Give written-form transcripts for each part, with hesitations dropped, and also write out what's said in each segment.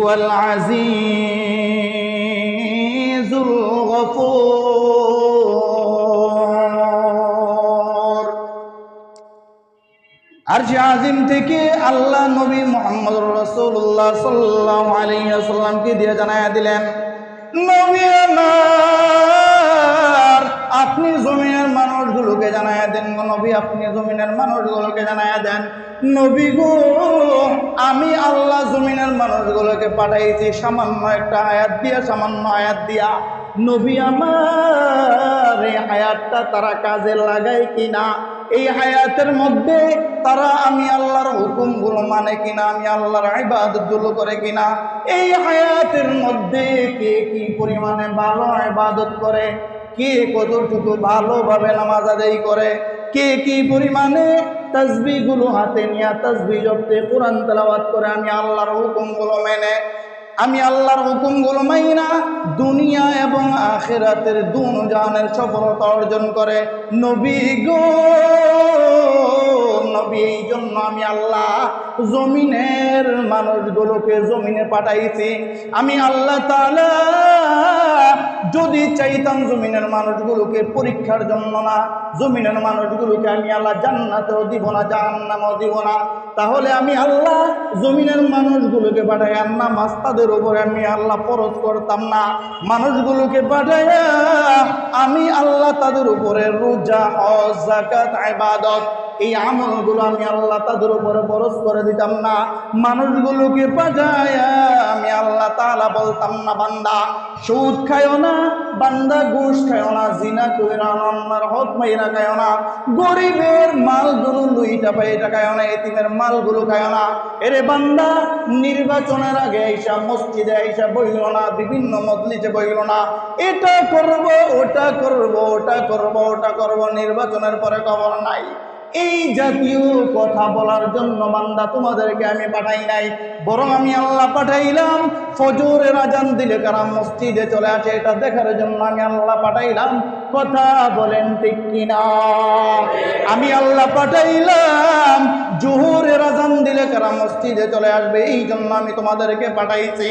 ওয়াল আজিজুল গফুর। আরশে আজিম থেকে আল্লাহ নবী মুহাম্মদুর রাসূলুল্লাহ সাল্লাল্লাহু আলাইহি ওয়াসাল্লামকে দিয়ে জানায়া দিলেন, নবী আমার, আপনি জমিনের মানুষগুলোকে জানায়া দেন গো নবী, আপনি জমিনের মানুষগুলোকে জানায়া দেন, নবী গো আমি আল্লাহ জমিনের মানুষগুলোকে পাঠাইছি সামান্য একটা আয়াত দিয়া, সামান্য আয়াত দিয়া। নবী আমার, এই আয়াতটা তারা কাজে লাগায় কিনা, এই হায়াতের মধ্যে তারা আমি আল্লাহর হুকুমগুলো মানে কিনা, আমি আল্লাহর ইবাদতগুলো করে কিনা, এই হায়াতের মধ্যে কে কি পরিমাণে ভালো ইবাদত করে, কে কতটুকু ভালোভাবে নামাজ আদায় করে, কে কি পরিমাণে তাসবিহগুলো হাতে নিয়ে তাসবিহ জপতে কোরআন তেলাওয়াত করে, আমি আল্লাহর হুকুমগুলো মেনে, আমি আল্লাহর হুকুমগুলো মাইনা দুনিয়া এবং আখিরাতের দুনো জাহানের সফলতা অর্জন করে। নবী গো নবী, এই জন্য আমি আল্লাহ জমিনের মানুষগুলোকে জমিনে পাঠাইছি। আমি আল্লাহ তাআলা যদি চাইতাম জমিনের মানুষগুলোকে পরীক্ষার জন্য না, জমিনের মানুষগুলোকে আমি আল্লাহ জান্নাতেও দিব না, জাহান্নামেও দিব না, তাহলে আমি আল্লাহ জমিনের মানুষগুলোকে পাঠাইয়া নামাজ তাদের উপরে আমি আল্লাহ ফরজ করতাম না, মানুষগুলোকে পাঠাইয়া আমি আল্লাহ তাদের উপরে রোজা, হজ, যাকাত, ইবাদত এই আমলগুলো আমি আল্লাহ তাদের উপরে ফরজ করে দিতাম না, মানুষগুলোকে পাঠাইয়া আমি আল্লাহ তাআলা বলতাম না বান্দা সুদ খায়ও না, বান্দা ঘুষ খায়ও না, জিনা কইরা না, অন্যার হক মাইরা খায়ও না, গরিবের মালগুলো লুইটা পাইটা খায়ও না, এতিমের মালগুলো খায়ও না। এরে বান্দা, নির্বাচনের আগে আইসা মসজিদে আইসা বইল না, বিভিন্ন মজলিসে বইল না, এটা করব ওটা করব, ওটা করব ওটা করব, নির্বাচনের পরে খবর নাই। এই জাতীয় কথা বলার জন্য বান্দা তোমাদেরকে আমি পাঠাই নাই, বরং আমি আল্লাহ পাঠাইলাম ফজরের আজান দিলে কারা মসজিদে চলে আসে এটা দেখার জন্য আমি আল্লাহ পাঠাইলাম। কথা বলেন ঠিক কিনা? আমি আল্লাহ পাঠাইলাম জোহরের আজান দিলে কারা মসজিদে চলে আসবে এই জন্য আমি তোমাদেরকে পাঠাইছি।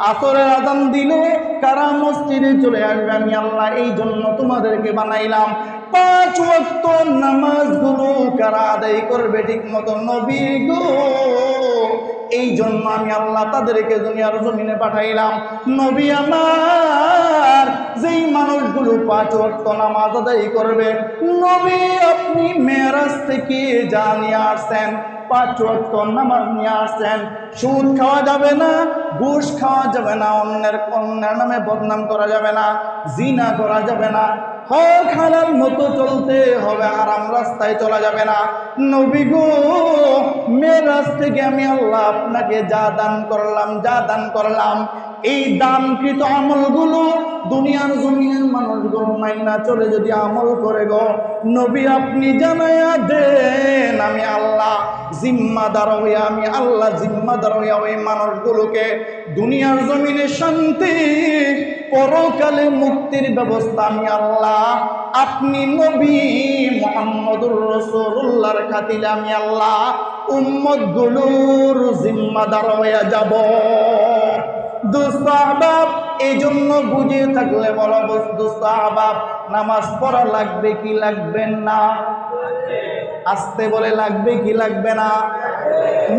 আসরের আজান দিলে কারা মসজিদে চলে আসবে আমি আল্লাহ এই জন্য তোমাদেরকে বানাইলাম। 5 ওয়াক্ত নামাজগুলো কারা আদায় করবে ঠিক মতো নবী গো, এই জন্য আমি আল্লাহ তাদেরকে দুনিয়ার জমিনে পাঠাইলাম। নবী আমার, যেই মানুষগুলো 5 ওয়াক্ত নামাজ আদায় করবে, নবী আপনি মেরাজ থেকে যা নিয়ে আসছেন 5 ওয়াক্ত নামাজ নিয়ে আসছেন, সুদ খাওয়া যাবে না, ঘুষ খাওয়া যাবে না, অন্যের নামে বদনাম করা যাবে না, জিনা করা যাবে না, হক হালাল মতো চলতে হবে, আরাম রাস্তায় চলা যাবে না। নবী গো মেরাজ থেকে আমি আল্লাহ আপনাকে যা দান করলাম, যা দান করলাম, এই দানকৃত আমলগুলো দুনিয়ার জমিনের মানুষগুলো মাইনা চলে যদি আমল করে গো নবী আপনি জানায়া দেন, আমি আল্লাহ জিম্মাদার হইয়া, আমি আল্লাহ জিম্মাদার হইয়া ওই মানুষগুলোকে দুনিয়ার জমিনে শান্তি, পরকালে মুক্তির ব্যবস্থা আমি আল্লাহ আপনি নবী মুহাম্মদুর রাসূলুল্লাহর খাতিরে আমি আল্লাহ উম্মতগুলোর জিম্মাদার হইয়া যাব। দোস্ত আহবাব, এই জন্য বুঝে থাকলে বলো দোস্ত আহবাব, নামাজ পড়া লাগবে কি লাগবে না? আসতে বলে লাগবে কি লাগবে না?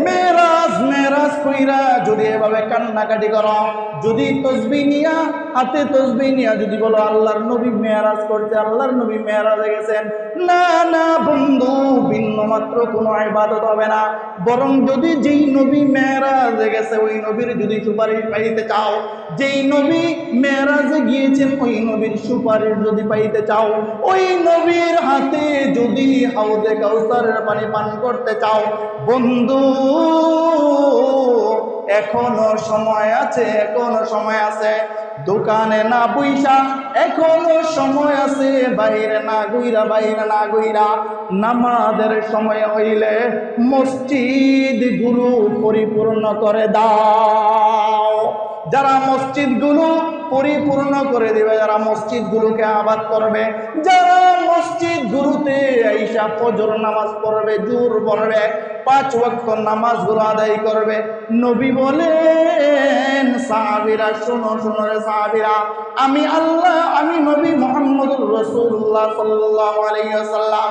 মেরাজ মেরাজ কইরা যদি এভাবে কান্নাকাটি করো, যদি তসবিহ নিয়া হাতে তসবিহ নিয়া যদি বলো আল্লাহর নবী মেরাজ করছে, আল্লাহর নবী মেরাজে গেছেন, না না বন্ধু, ভিন্ন মাত্র কোনো ইবাদত হবে না। বরং যদি যেই নবী মেরাজে গেছে ওই নবীর যদি সুপারিশ পাইতে চাও, যেই নবী মেরাজে গিয়েছেন ওই নবীর সুপারিশ যদি পাইতে চাও, ওই নবীর হাতে যদি হাউজে কাউসারের পানি পান করতে চাও, বন্ধু এখনো সময় আছে, এখনো সময় আছে। দোকানে না বইসা এখনো সময় আছে, বাইরে না গইরা, বাইরে না গইরা নামাজের সময় হইলে মসজিদ গুলো পরিপূর্ণ করে দাও। যারা মসজিদগুলো পরিপূর্ণ করে দিবে, যারা মসজিদগুলোকে আবাদ করবে, যারা মসজিদগুলোতে আইসা ফজর নামাজ পড়বে, জোহর পড়বে, 5 ওয়াক্ত নামাজগুলো আদায় করবে, নবী বলেন সাহাবীরা শোনো শোনো রে সাহাবীরা, আমি আল্লাহ, আমি নবী মুহাম্মদুর রাসূলুল্লাহ সাল্লাল্লাহু আলাইহি ওয়াসাল্লাম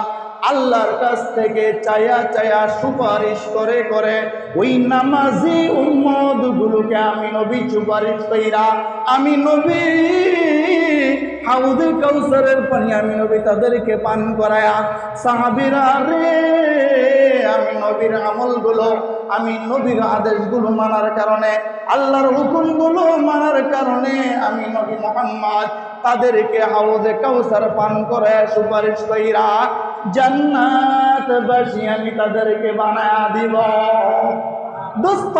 আল্লাহর কাছ থেকে চায়া চায়া সুপারিশ করে করে ওই নামাজি উম্মত গুলোকে আমি নবী সুপারিশ কইরা আমি নবী হাউদে কাউসারের পানি আমি নবী তাদেরকে পান করায়া সাহাবীরা রে, আমি নবীর আমলগুলো, আমি নবীর আদেশগুলো মানার কারণে, আল্লাহর হুকুমগুলো মানার কারণে আমি নবী মুহাম্মদ তাদেরকে হাউদে কাউসার পান করে সুপারিশ কইরা জান্নাতবাসী আমি তাদেরকে বানায়া দিব। দোস্ত,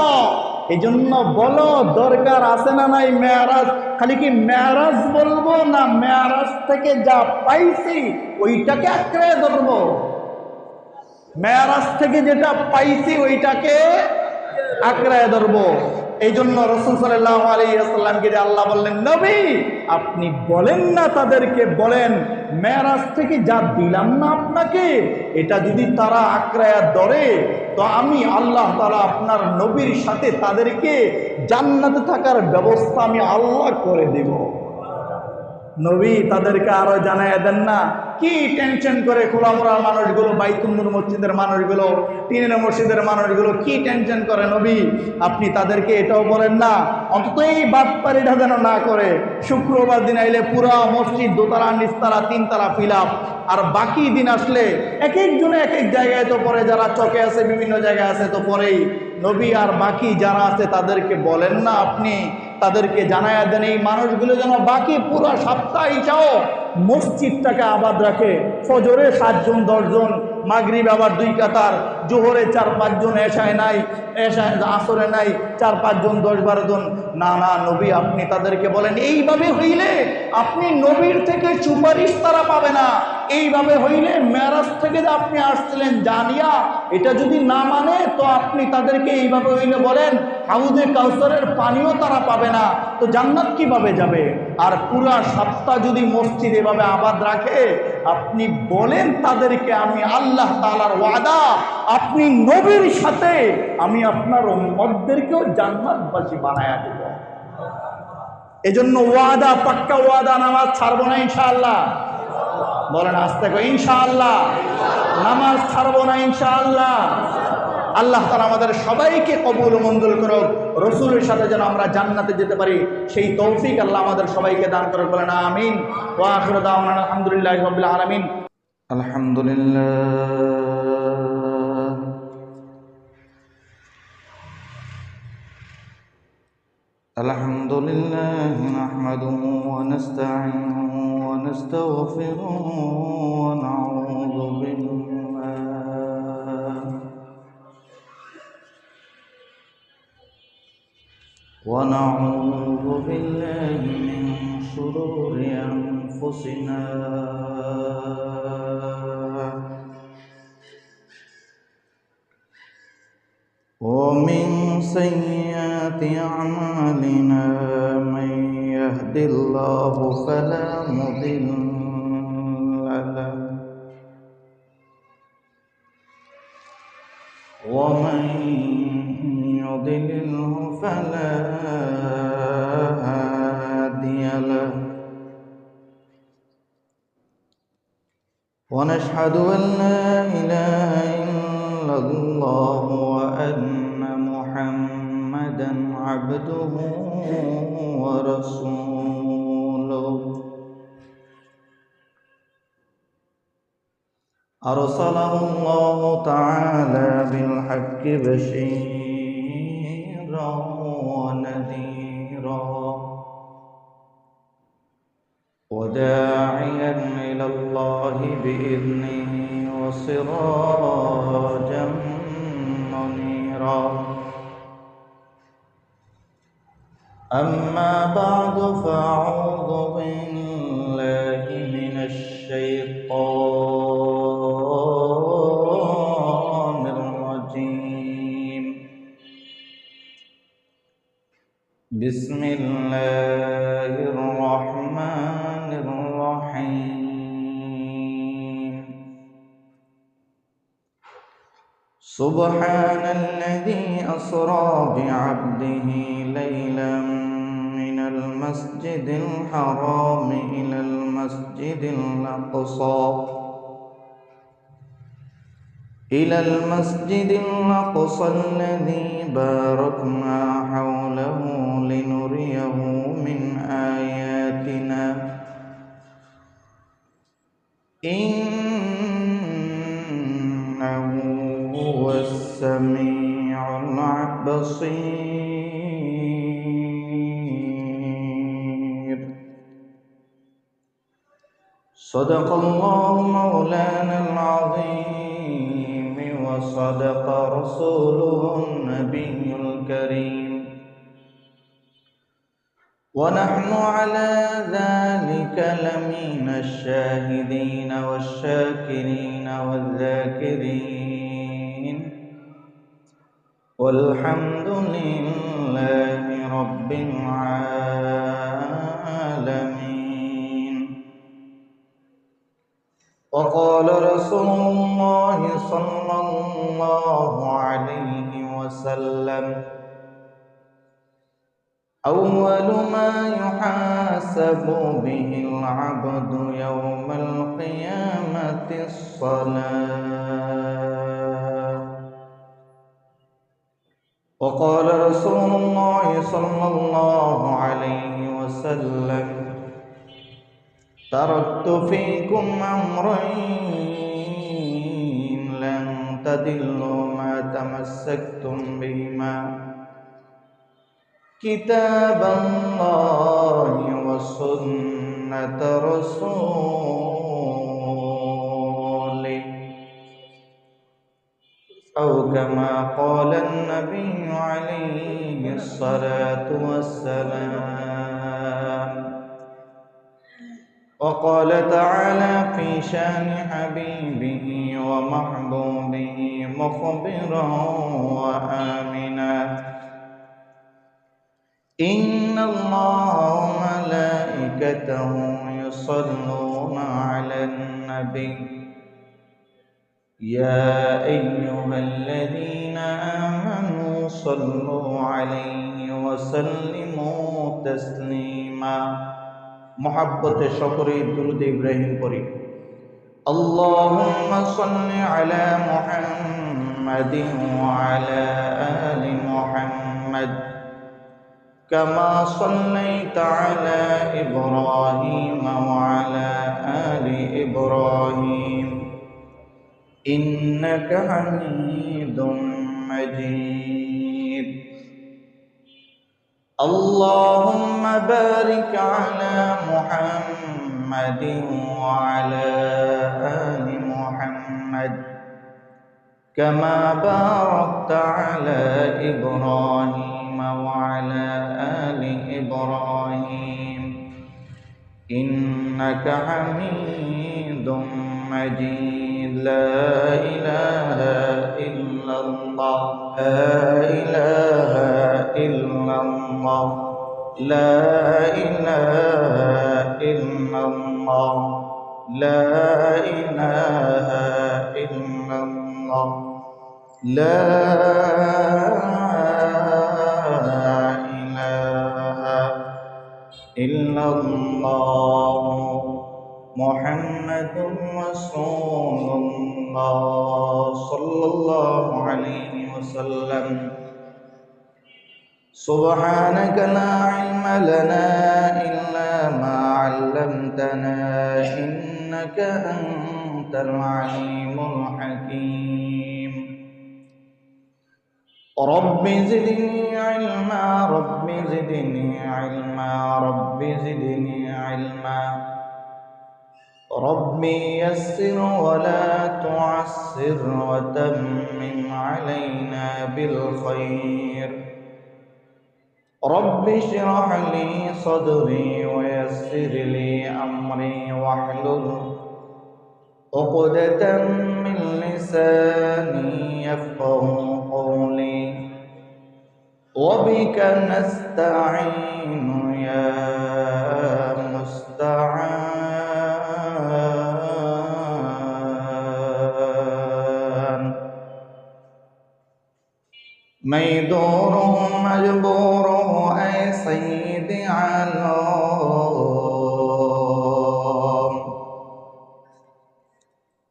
এই জন্য বলো দরকার আছে না নাই মেরাজ? খালি কি মেরাজ বলবো না মেরাজ থেকে যা পাইছি ওইটাকে আঁকড়ে ধরবো? মেরাজ থেকে যেটা পাইছি ওইটাকে আঁকড়ে ধরবো। এই জন্য রাসূল সাল্লাল্লাহু আলাইহি ওয়াসাল্লামকে যে আল্লাহ বললেন, নবী আপনি বলেন না তাদেরকে, বলেন মেরাজ থেকে যা দিলাম না আপনাকে, এটা যদি তারা আঁকড়ায়া ধরে তো আমি আল্লাহ তাআলা আপনার নবীর সাথে তাদেরকে জান্নাতে থাকার ব্যবস্থা আমি আল্লাহ করে দেব। নবী তাদেরকে আরো জানাইয়া দেন না, কি টেনশন করে খোলামোড়া মানুষগুলো, বাইতুল নূর মসজিদের মানুষগুলো, টিনের মসজিদের মানুষগুলো কি টেনশন করে? নবী আপনি তাদেরকে এটাও বলেন না অন্তত এই বাটপারিটা যেন না করে। শুক্রবার দিন আইলে পুরা মসজিদ দোতলা নিচতলা তিনতলা ফিল আপ, আর বাকি দিন আসলে এক একজনে এক এক জায়গায় তো পরে, যারা চকে আছে বিভিন্ন জায়গায় আছে তো পরেই। নবী আর বাকি যারা আছে তাদেরকে বলেন না আপনি, তাদেরকে জানায়া দেন এই মানুষগুলো যেন বাকি পুরো সপ্তাহ ইচ্ছাও মসজিদটাকে আবাদ রাখে। ফজরে 7 জন 10 জন, মাগরিব আবার 2 কাতার, জোহরে 4-5 জন, এশায় নাই, এশায় আসরে নাই 4-5 জন 10-12 জন। না না নবী আপনি তাদেরকে বলেন এইভাবে হইলে আপনি নবীর থেকে সুপারিশ তারা পাবে না। এইভাবে হইলে মেরাজ থেকে যে আপনি আসছিলেন জানিয়া এটা যদি না মানে তো আপনি তাদেরকে এইভাবে হইলে বলেন হাউদে কাউসারের পানিও তারা পাবে না, তো জান্নাত কিভাবে যাবে? আর পুরা সপ্তাহ যদি মসজিদ এভাবে আবাদ রাখে আপনি বলেন তাদেরকে আমি আল্লাহ তাআলার ওয়াদা, আপনি নবীর সাথে আমি আপনার উম্মতদেরকেও জান্নাতবাসী বানায়া দেব। এজন্য ওয়াদা, পাক্কা ওয়াদা, নামাজ ছাড়বো না ইনশাআল্লাহ। বলেন আস্তে করে ইনশাআল্লাহ। নামাজ ছাড়বো না ইনশাআল্লাহ। আল্লাহ তাআলা আমাদের সবাইকে কবুল ও মঞ্জুর করুক, রাসূলের সাথে যেন আমরা জান্নাতে যেতে পারি সেই তৌফিক আল্লাহ আমাদের সবাইকে দান করুক। বলেন আমিন। ওয়া আখিরু দাওয়ানা আলহামদুলিল্লাহি রাব্বিল আলামিন। আলহামদুলিল্লাহ আলহামদুলিল্লাহ নাহমাদুহু ওয়া নাস্তাঈনুহু ওয়া নাস্তাগফিরুহু ওয়া নাউযু بالله من شرور أنفسنا ومن سيئات أعمالنا، من يهد الله فلا مضل له ومن يضلله فلا هادي له، ونشهد أن لا إله إلا الله وأن محمدا عبده ورسوله، أرسله الله تعالى بالحق بشيرا ونذيرا وداعيا إلى الله بإذنه وسراجا منيرا. أما بعد فأعوذ بالله من الشيطان الرجيم. بسم الله الرحمن الرحيم. سبحان الذي أسرى بعبده ليلا المسجد الحرام إلى المسجد الأقصى الذي باركنا حوله لنريه من آياتنا إنه هو السميع البصير. صدق الله مولانا العظيم وصدق رسوله النبي الكريم، ونحن على ذلك لمن الشاهدين والشاكرين والذاكرين، والحمد لله رب العالمين. وقال رسول الله صلى الله عليه وسلم: أول ما يحاسب به العبد يوم القيامة الصلاة. وقال رسول الله صلى الله عليه وسلم: تركت فيكم أمرين لن تضلوا ما تمسكتم بهما: كتاب الله وسنة رسوله، أو كما قال النبي عليه الصلاة والسلام. وقال تعالى في شان حبيبه ومحبوبه مخبرا وآمنا: إن الله وملائكته يصلون على النبي يا أيها الذين آمنوا صلوا عليه وسلموا تسليما। محبت شكر درود إبراهيم পড়ি। اللهم صل على محمد وعلى آل محمد كما صليت على إبراهيم وعلى آل إبراهيم إنك حميد مجيد. اللهم بارك على محمد وعلى آل محمد كما باركت على إبراهيم وعلى آل إبراهيم إنك حميد مجيد. لا إله إلا الله، لا إله إلا الله، لا إله إلا الله، لا إله إلا الله، لا إله إلا الله، محمد رسول الله صلى الله عليه وسلم. سبحانك لا علم لنا إلا ما علمتنا إنك أنت العليم الحكيم. رب زدني علما، رب زدني علما، رب زدني علما. ربي يسر ولا تعسر وتمم علينا بالخير. رب اشرح لي صدري ويسر لي أمري واحلل عقدة من لساني يفقه قولي. وبك نستعين يا مستعان. ميدوره مجبوره أيسر सैयद आलम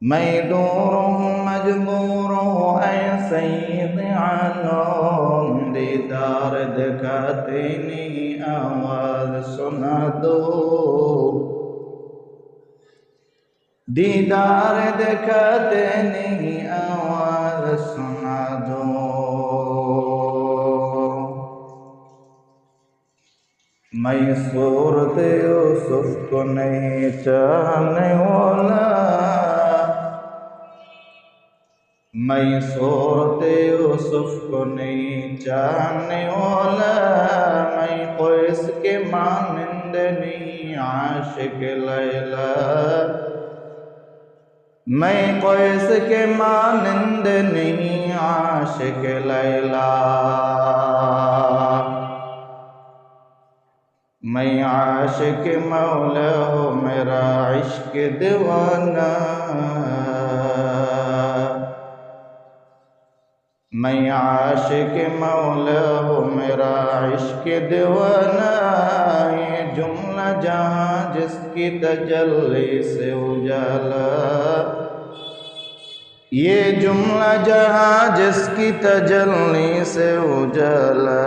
मैं दूर हूँ मजबूर हूँ ऐ सैयद आलम दीदार दिखाते नहीं आवाज सुना दो दीदार दिखाते नहीं आवाज सुना दो मैं सूरत यूसुफ को नहीं चाहने वाला मैं सूरत यूसुफ को नहीं चाहने वाला मैं क़ैस के मानंद नहीं आशिक लैला मैं क़ैस के मानंद नहीं आशिक लैला मैं आशिक मौला हूँ मेरा इश्क दीवाना मैं आशिक मौला हूँ मेरा इश्क दीवाना ये जुमला जहाँ जिसकी तजल्ली से उजाला ये जुमला जहाँ जिसकी तजल्ली से उजाला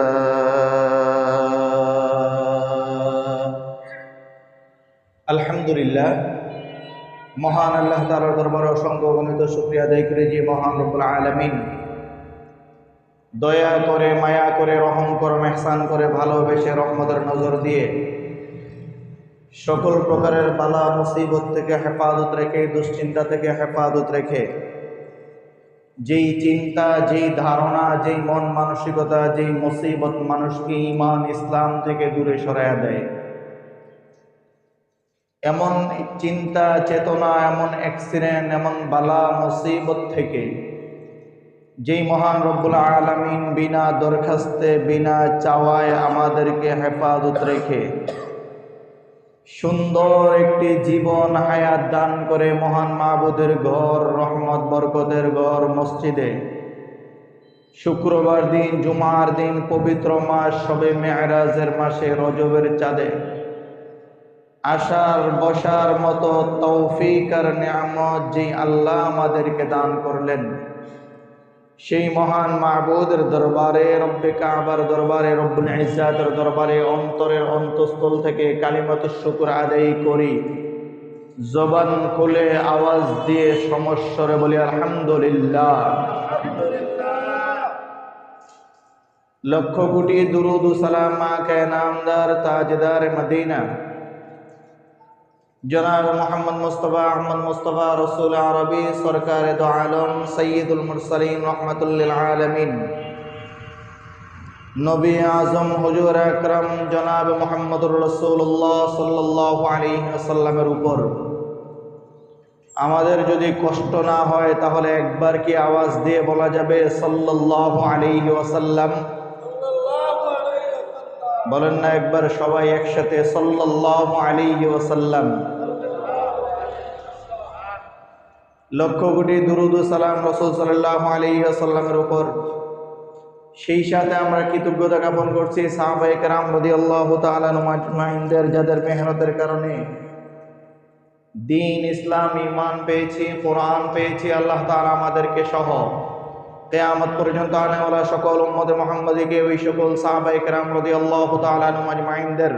আলহামদুলিল্লাহ মহান আল্লাহ তাআলার দরবারে অসংখ্য গণিত শুকরিয়া আদায় করি যে মহান রব্বুল আলামিন দয়া করে মায়া করে রহম করে ইহসান করে ভালোবেসে রহমতের নজর দিয়ে সকল প্রকারের বালা মুসিবত থেকে হেফাজত রেখে দুশ্চিন্তা থেকে হেফাজত রেখে যেই চিন্তা যেই ধারণা যেই মন মানসিকতা যেই মুসিবত মানুষকে ঈমান ইসলাম থেকে দূরে সরায়া দেয় এমন চিন্তা চেতনা এমন অ্যাক্সিডেন্ট এমন বালা মুসিবত থেকে যেই মহান রব্বুল আলামিন বিনা দরখাস্তে বিনা চাওয়ায় আমাদেরকে হেফাজত রেখে সুন্দর একটি জীবন হায়াত দান করে মহান মাবুদের ঘর রহমত বরকতের ঘর মসজিদে শুক্রবার দিন জুমার দিন পবিত্র মাস শবে মেরাজের মাসে রজবের চাঁদে আসার বসার মতো তৌফিক আর নিয়ামত যে আল্লাহ আমাদেরকে দান করলেন সেই মহান মাবুদের দরবারে রব্বে কাবার দরবারে রব্বুল ইজ্জাতের দরবারে অন্তরের অন্তঃস্থল থেকে কালিমাতুশ শুকর আদায় করি জবান খুলে আওয়াজ দিয়ে সমস্বরে বলি আলহামদুলিল্লাহ লক্ষ কোটি দুরুদ ও সালাম মাকে নামদার তাজদার মদিনা जनाब मोहम्मद मुस्तफ़ा अहमद मुस्तफ़ा रसूल अरबी सरकार दो आलम सैयदुल मुरसलीन रहमतुल लिल आलमीन नबी आज़म हुजूर अकरम जनाब मुहम्मदुर रसूलुल्लाह सल्लल्लाहु अलैहि वसल्लमेर ऊपर আমাদের যদি কষ্ট না হয় তাহলে একবার কি আওয়াজ দিয়ে বলা যাবে সাল্লাল্লাহু আলাইহি ওয়াসাল্লাম বলেন না একবার সবাই একসাথে সাল্লাল্লাহু আলাইহি ওয়াসাল্লাম লক্ষ কোটি দুরুদ ও সালাম রাসূল সাল্লাল্লাহু আলাইহি ওয়াসাল্লামের উপর সেই সাথে আমরা কৃতজ্ঞতা জ্ঞাপন করছি সাহাবায়ে কেরাম রাদিয়াল্লাহু তাআলা আনহুমাইনদের যাদের মেহনতের কারণে দ্বীন ইসলাম ঈমান পেয়েছি কোরআন পেয়েছি আল্লাহ তাআলা আমাদেরকে সহ কিয়ামত পর্যন্ত আনেওয়ালা সকল উম্মতে মুহাম্মাদীকে ওই সকল সাহাবায়ে কেরাম রাদিয়াল্লাহু তাআলা আনহুমাইনদের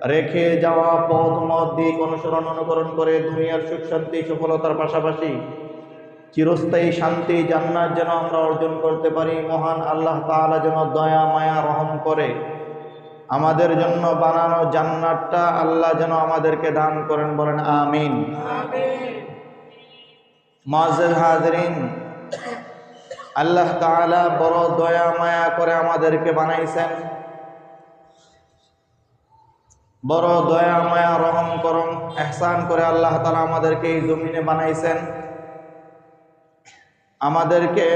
রেখে যাওয়া পথ মত দিক অনুসরণ অনুকরণ করে দুনিয়ার সুখ শান্তি সফলতার পাশাপাশি চিরস্থায়ী শান্তি জান্নাত যেন আমরা অর্জন করতে পারি মহান আল্লাহ তাআলা যেন দয়া মায়া রহম করে আমাদের জন্য বানানো জান্নাতটা আল্লাহ যেন আমাদেরকে দান করেন বলেন আমিন আমিন মুআজ্জাজ হাজিরিন আল্লাহ তাআলা বড় দয়া মায়া করে আমাদেরকে বানাইছেন বড় দয়া মায়া রহম করম ইহসান করে আল্লাহ তাআলা আমাদেরকে এই জমিনে বানাইছেন আমাদেরকে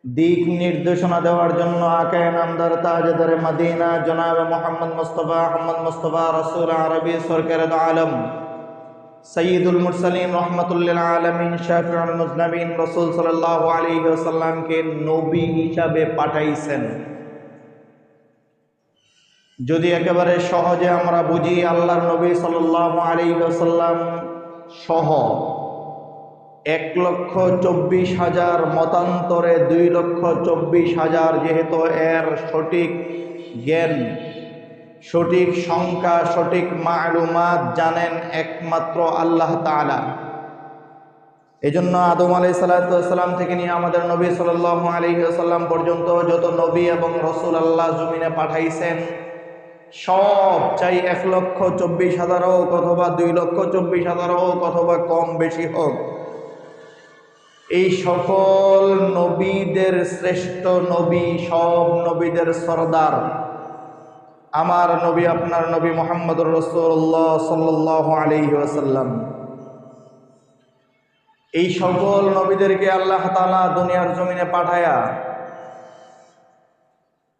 দিক নির্দেশনা দেওয়ার জন্য আকায়ে নামদার তাজদার মদিনা জনাব মুহাম্মদ মুস্তাফা আহমদ মুস্তাফা রাসূল আরবি সরকারে দো আলম সৈয়দুল মুরসালিন রহমতুল লিল আলামিন শাফিউল মুজনাবিন রাসূল সাল্লাল্লাহু আলাইহি ওয়াসাল্লামকে নবী হিসাবে পাঠাইছেন যদি একেবারে সহজে আমরা বুঝি, আল্লাহর নবী সাল্লাল্লাহু আলাইহি ওয়াসাল্লাম সহ 1,24,000 মতান্তরে 2,24,000, যেহেতু এর সঠিক জ্ঞান, সঠিক সংখ্যা, সঠিক মালুমাত জানেন একমাত্র আল্লাহ তাআলা। এজন্য আদম আলাইহিস সালাম থেকে নিয়ে আমাদের নবী সাল্লাল্লাহু আলাইহি ওয়াসাল্লাম পর্যন্ত যত নবী এবং রাসূল আল্লাহ জমিনে পাঠাইছেন, সব চাই 1,24,000 হোক অথবা 2,24,000 হোক অথবা কম বেশি হোক, এই সকল নবীদের শ্রেষ্ঠ নবী, সব নবীদের সরদার আমার নবী, আপনার নবী মুহাম্মদুর রাসূলুল্লাহ সাল্লাল্লাহু আলাইহি ওয়াসাল্লাম। এই সকল নবীদেরকে আল্লাহ তাআলা দুনিয়ার জমিনে পাঠায়া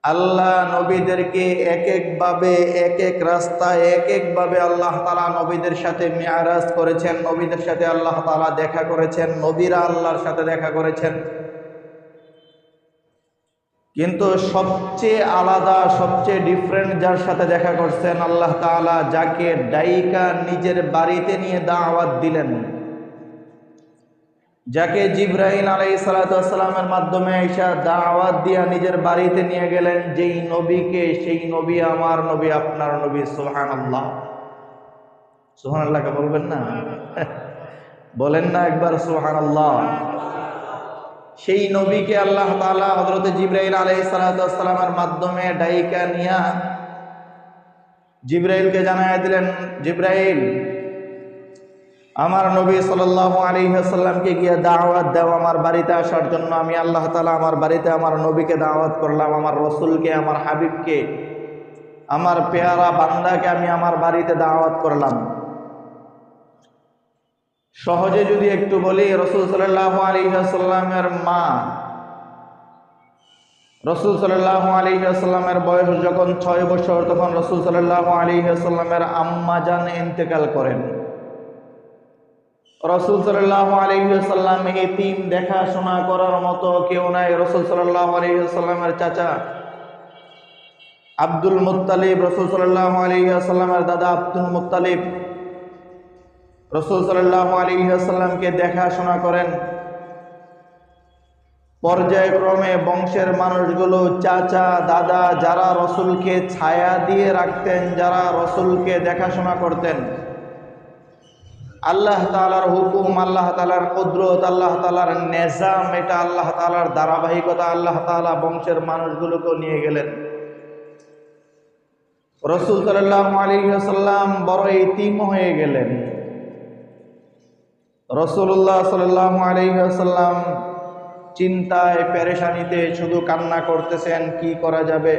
আল্লাহ নবীদেরকে এক একভাবে, এক এক রাস্তায়, এক একভাবে আল্লাহ তাআলা নবীদের সাথে মিরাজ করেছেন, নবীদের সাথে আল্লাহ তাআলা দেখা করেছেন, নবীরা আল্লাহর সাথে দেখা করেছেন। কিন্তু সবচেয়ে আলাদা, সবচেয়ে ডিফারেন্ট যার সাথে দেখা করছেন আল্লাহ তাআলা, যাকে ডাইকা নিজের বাড়িতে নিয়ে দাওয়াত দিলেন, যাকে জিবরাইল আলাইহিস সালামের মাধ্যমে আয়েশা দাওয়াত দিয়া নিজের বাড়িতে নিয়ে গেলেন, যেই নবীকে, সেই নবী আমার নবী, আপনার নবী। সুবহানাল্লাহ, সুবহানাল্লাহ কে বলবেন না? বলেন না একবার সুবহানাল্লাহ। সেই নবীকে আল্লাহ তাআলা হযরত জিবরাইল আলাইহিস সালামের মাধ্যমে ডাইকা নিয়া জিবরাইলকে জানায়া দিলেন, জিবরাইল, আমার নবী সাল্লাল্লাহু আলাইহি ওয়াসাল্লামকে গিয়ে দাওয়াত দাও আমার বাড়িতে আসার জন্য। আমি আল্লাহ তাআলা আমার বাড়িতে আমার নবীকে দাওয়াত করলাম, আমার রসুলকে, আমার হাবিবকে, আমার পেয়ারা বান্দাকে আমি আমার বাড়িতে দাওয়াত করলাম। সহজে যদি একটু বলি, রাসূল সাল্লাল্লাহু আলাইহি ওয়াসাল্লামের মা, রাসূল সাল্লাল্লাহু আলাইহি ওয়াসাল্লামের বয়স যখন 6 বছর, তখন রাসূল সাল্লাল্লাহু আলাইহি ওয়াসাল্লামের আম্মা জান ইন্তেকাল করেন। রাসূল সাল্লাল্লাহু আলাইহি ওয়াসাল্লাম এতিম, দেখাশোনা করার মতো কেউ নাই। রাসূল সাল্লাল্লাহু আলাইহি ওয়াসাল্লামের চাচা আব্দুল মুত্তালিব, রাসূল সাল্লাল্লাহু আলাইহি ওয়াসাল্লামের দাদা আব্দুল মুত্তালিব রাসূল সাল্লাল্লাহু আলাইহি ওয়াসাল্লামকে দেখাশোনা করেন। পর্যায়ক্রমে বংশের মানুষগুলো, চাচা, দাদা, যারা রসুলকে ছায়া দিয়ে রাখতেন, যারা রসুলকে দেখাশোনা করতেন, আল্লাহ তাআলার হুকুম, আল্লাহ তাআলার কুদরত, আল্লাহ তাআলার নিজাম, এটা আল্লাহ তাআলার ধারাবাহিকতা, আল্লাহ তাআলা বংশের মানুষগুলোকে নিয়ে গেলেন। রাসূল সাল্লাল্লাহু আলাইহি ওয়াসাল্লাম বড় ইতিম হয়ে গেলেন। রাসূলুল্লাহ সাল্লাল্লাহু আলাইহি ওয়াসাল্লাম চিন্তায়, পেরেশানিতে শুধু কান্না করতেছেন, কি করা যাবে।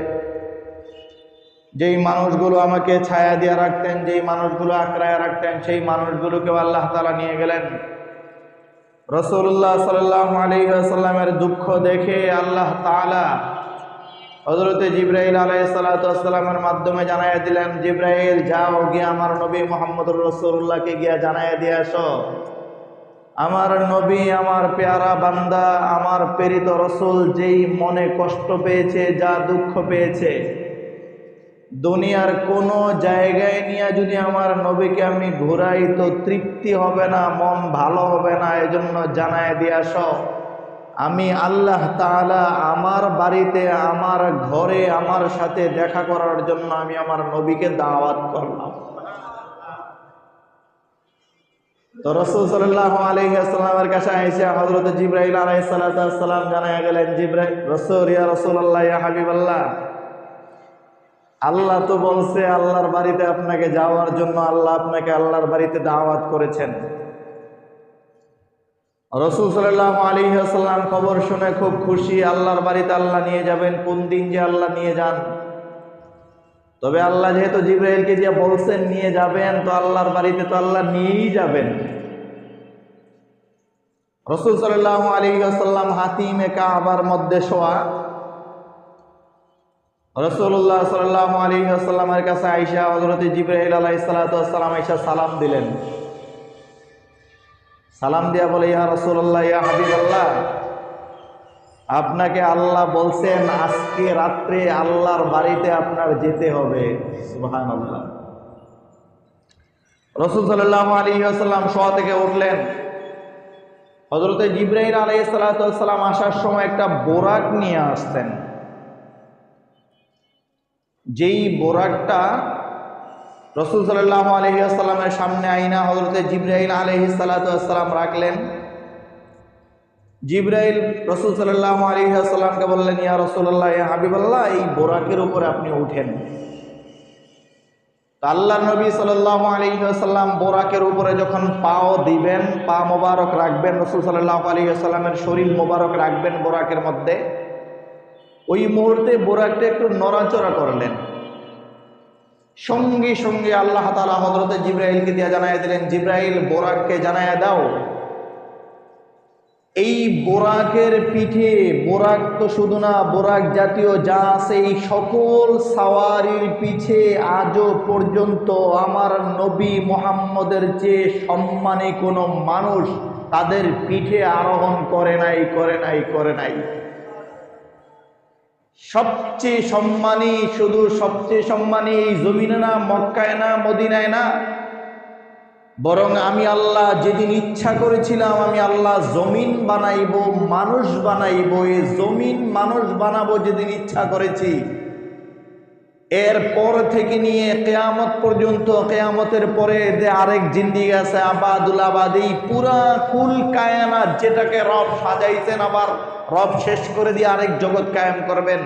যেই মানুষগুলো আমাকে ছায়া দিয়ে রাখতেন, যেই মানুষগুলো আঁকড়ায় রাখতেন, সেই মানুষগুলোকেও আল্লাহ তাআলা নিয়ে গেলেন। রাসূলুল্লাহ সাল্লাল্লাহু আলাইহি ওয়াসাল্লামের দুঃখ দেখে আল্লাহ তাআলা হযরত জিবরাইল আলাইহিস সালামের মাধ্যমে জানায়া দিলেন, জিবরাইল, যাও গিয়ে আমার নবী মুহাম্মদুর রাসূলুল্লাহকে গিয়ে জানায়া দিয়ে আসো, আমার নবী, আমার পেয়ারা বান্দা, আমার প্রেরিত রসুল যেই মনে কষ্ট পেয়েছে, যা দুঃখ পেয়েছে, দুনিয়ার কোনো জায়গায় নিয়ে যদি আমার নবীকে আমি ঘুরাই তো তৃপ্তি হবে না, মন ভালো হবে না। এজন্য জানায় দিয়ে আসো, আমি আল্লাহ তাআলা আমার বাড়িতে, আমার ঘরে আমার সাথে দেখা করার জন্য আমি আমার নবীকে দাওয়াত করলাম। তো রাসূল সাল্লাল্লাহু আলাইহি ওয়াসাল্লামের কাছে আয়েশা হযরত জিবরাইল আলাইহিস সালাম জানায়া গেলেন, জিবরাইল, রাসূল, ইয়া রাসূলুল্লাহ, ইয়া হাবিবাল্লাহ, আল্লাহ তো বলছে আল্লাহর বাড়িতে আপনাকে যাওয়ার জন্য, আল্লাহ আপনাকে আল্লাহর বাড়িতে দাওয়াত করেছেন। রাসূল সাল্লাল্লাহু আলাইহি ওয়াসাল্লাম খবর শুনে খুব খুশি, আল্লাহর বাড়িতে আল্লাহ নিয়ে যাবেন, কোন দিন যে আল্লাহ নিয়ে যান। তবে আল্লাহ যেহেতু জিবরাইলকে দিয়ে বলছেন নিয়ে যাবেন, তো আল্লাহর বাড়িতে তো আল্লাহ নিয়েই যাবেন। রাসূল সাল্লাল্লাহু আলাইহি ওয়াসাল্লাম হাতিমে কাবার মধ্যে শোয়া। রাসূলুল্লাহ সাল্লাল্লাহু আলাইহি ওয়াসাল্লামের কাছে আয়েশা হযরত জিবরাইল আলাইহিস সালাম আয়েশা সালাম দিলেন। সালাম দিয়া বলে, ইয়া রাসূলুল্লাহ, ইয়া হাবিবাল্লাহ, আপনাকে আল্লাহ বলছেন আজকে রাত্রে আল্লাহর বাড়িতে আপনার যেতে হবে। সুবহানাল্লাহ। রাসূল সাল্লাল্লাহু আলাইহি ওয়াসাল্লাম শোয়া থেকে উঠলেন। হযরতে জিবরাইল আলাইহিস সালাতু ওয়াস সালাম আসার সময় একটা বোরাক নিয়ে আসতেন। যেই বোরাকটা রাসূল সাল্লাল্লাহু আলাইহি ওয়াসাল্লামের সামনে আইনা হযরতে জিবরাইল আলাইহিস সালাতু ওয়াস সালাম রাখলেন। জিবরাইল রাসূল সাল্লাল্লাহু আলাইহি ওয়াসাল্লামকে বললেন, ইয়া রাসূলুল্লাহ, ইয়া হাবিবাল্লাহ, এই বোরাকের উপরে আপনি উঠেন। আল্লাহর নবী সাল্লাল্লাহু আলাইহি ওয়াসাল্লাম বোরাকের উপরে যখন পাও দিবেন, পা মোবারক রাখবেন, রাসূল সাল্লাল্লাহু আলাইহি ওয়াসাল্লামের শরীর মোবারক রাখবেন বোরাকের মধ্যে, ওই মুহূর্তে বোরাকটা একটু নড়াচড়া করলেন। সঙ্গে সঙ্গে আল্লাহ তাআলা হযরতে জিবরাইলকে দিয়ে জানায় দিলেন, জিবরাইল, বোরাককে জানায় দাও এই বোরাকের পিঠে, বোরাক তো শুধু না, বোরাক জাতীয় যা আছে এই সকল সাওয়ারির পিছে আজও পর্যন্ত আমার নবী মুহাম্মদের চেয়ে সম্মানী কোনো মানুষ তাদের পিঠে আরোহণ করে নাই। সবচেয়ে সম্মানী, শুধু সবচেয়ে সম্মানী এই জমিনে না, মক্কায় না, মদিনায় না, বরং আমি আল্লাহ যেদিন ইচ্ছা করেছিলাম আমি আল্লাহ জমিন বানাইব, মানুষ বানাইব, এই জমিন মানুষ বানাবো যেদিন ইচ্ছা করেছি, এরপর থেকে নিয়ে কিয়ামত পর্যন্ত, কিয়ামতের পরে যে আরেক জিন্দিগি আছে আবাদুল আবাদ, এই পুরা কুল কায়নাত যেটাকে রব সাজাইছেন, আবার রব শেষ করে দিয়ে আরেক জগৎ কায়েম করবেন।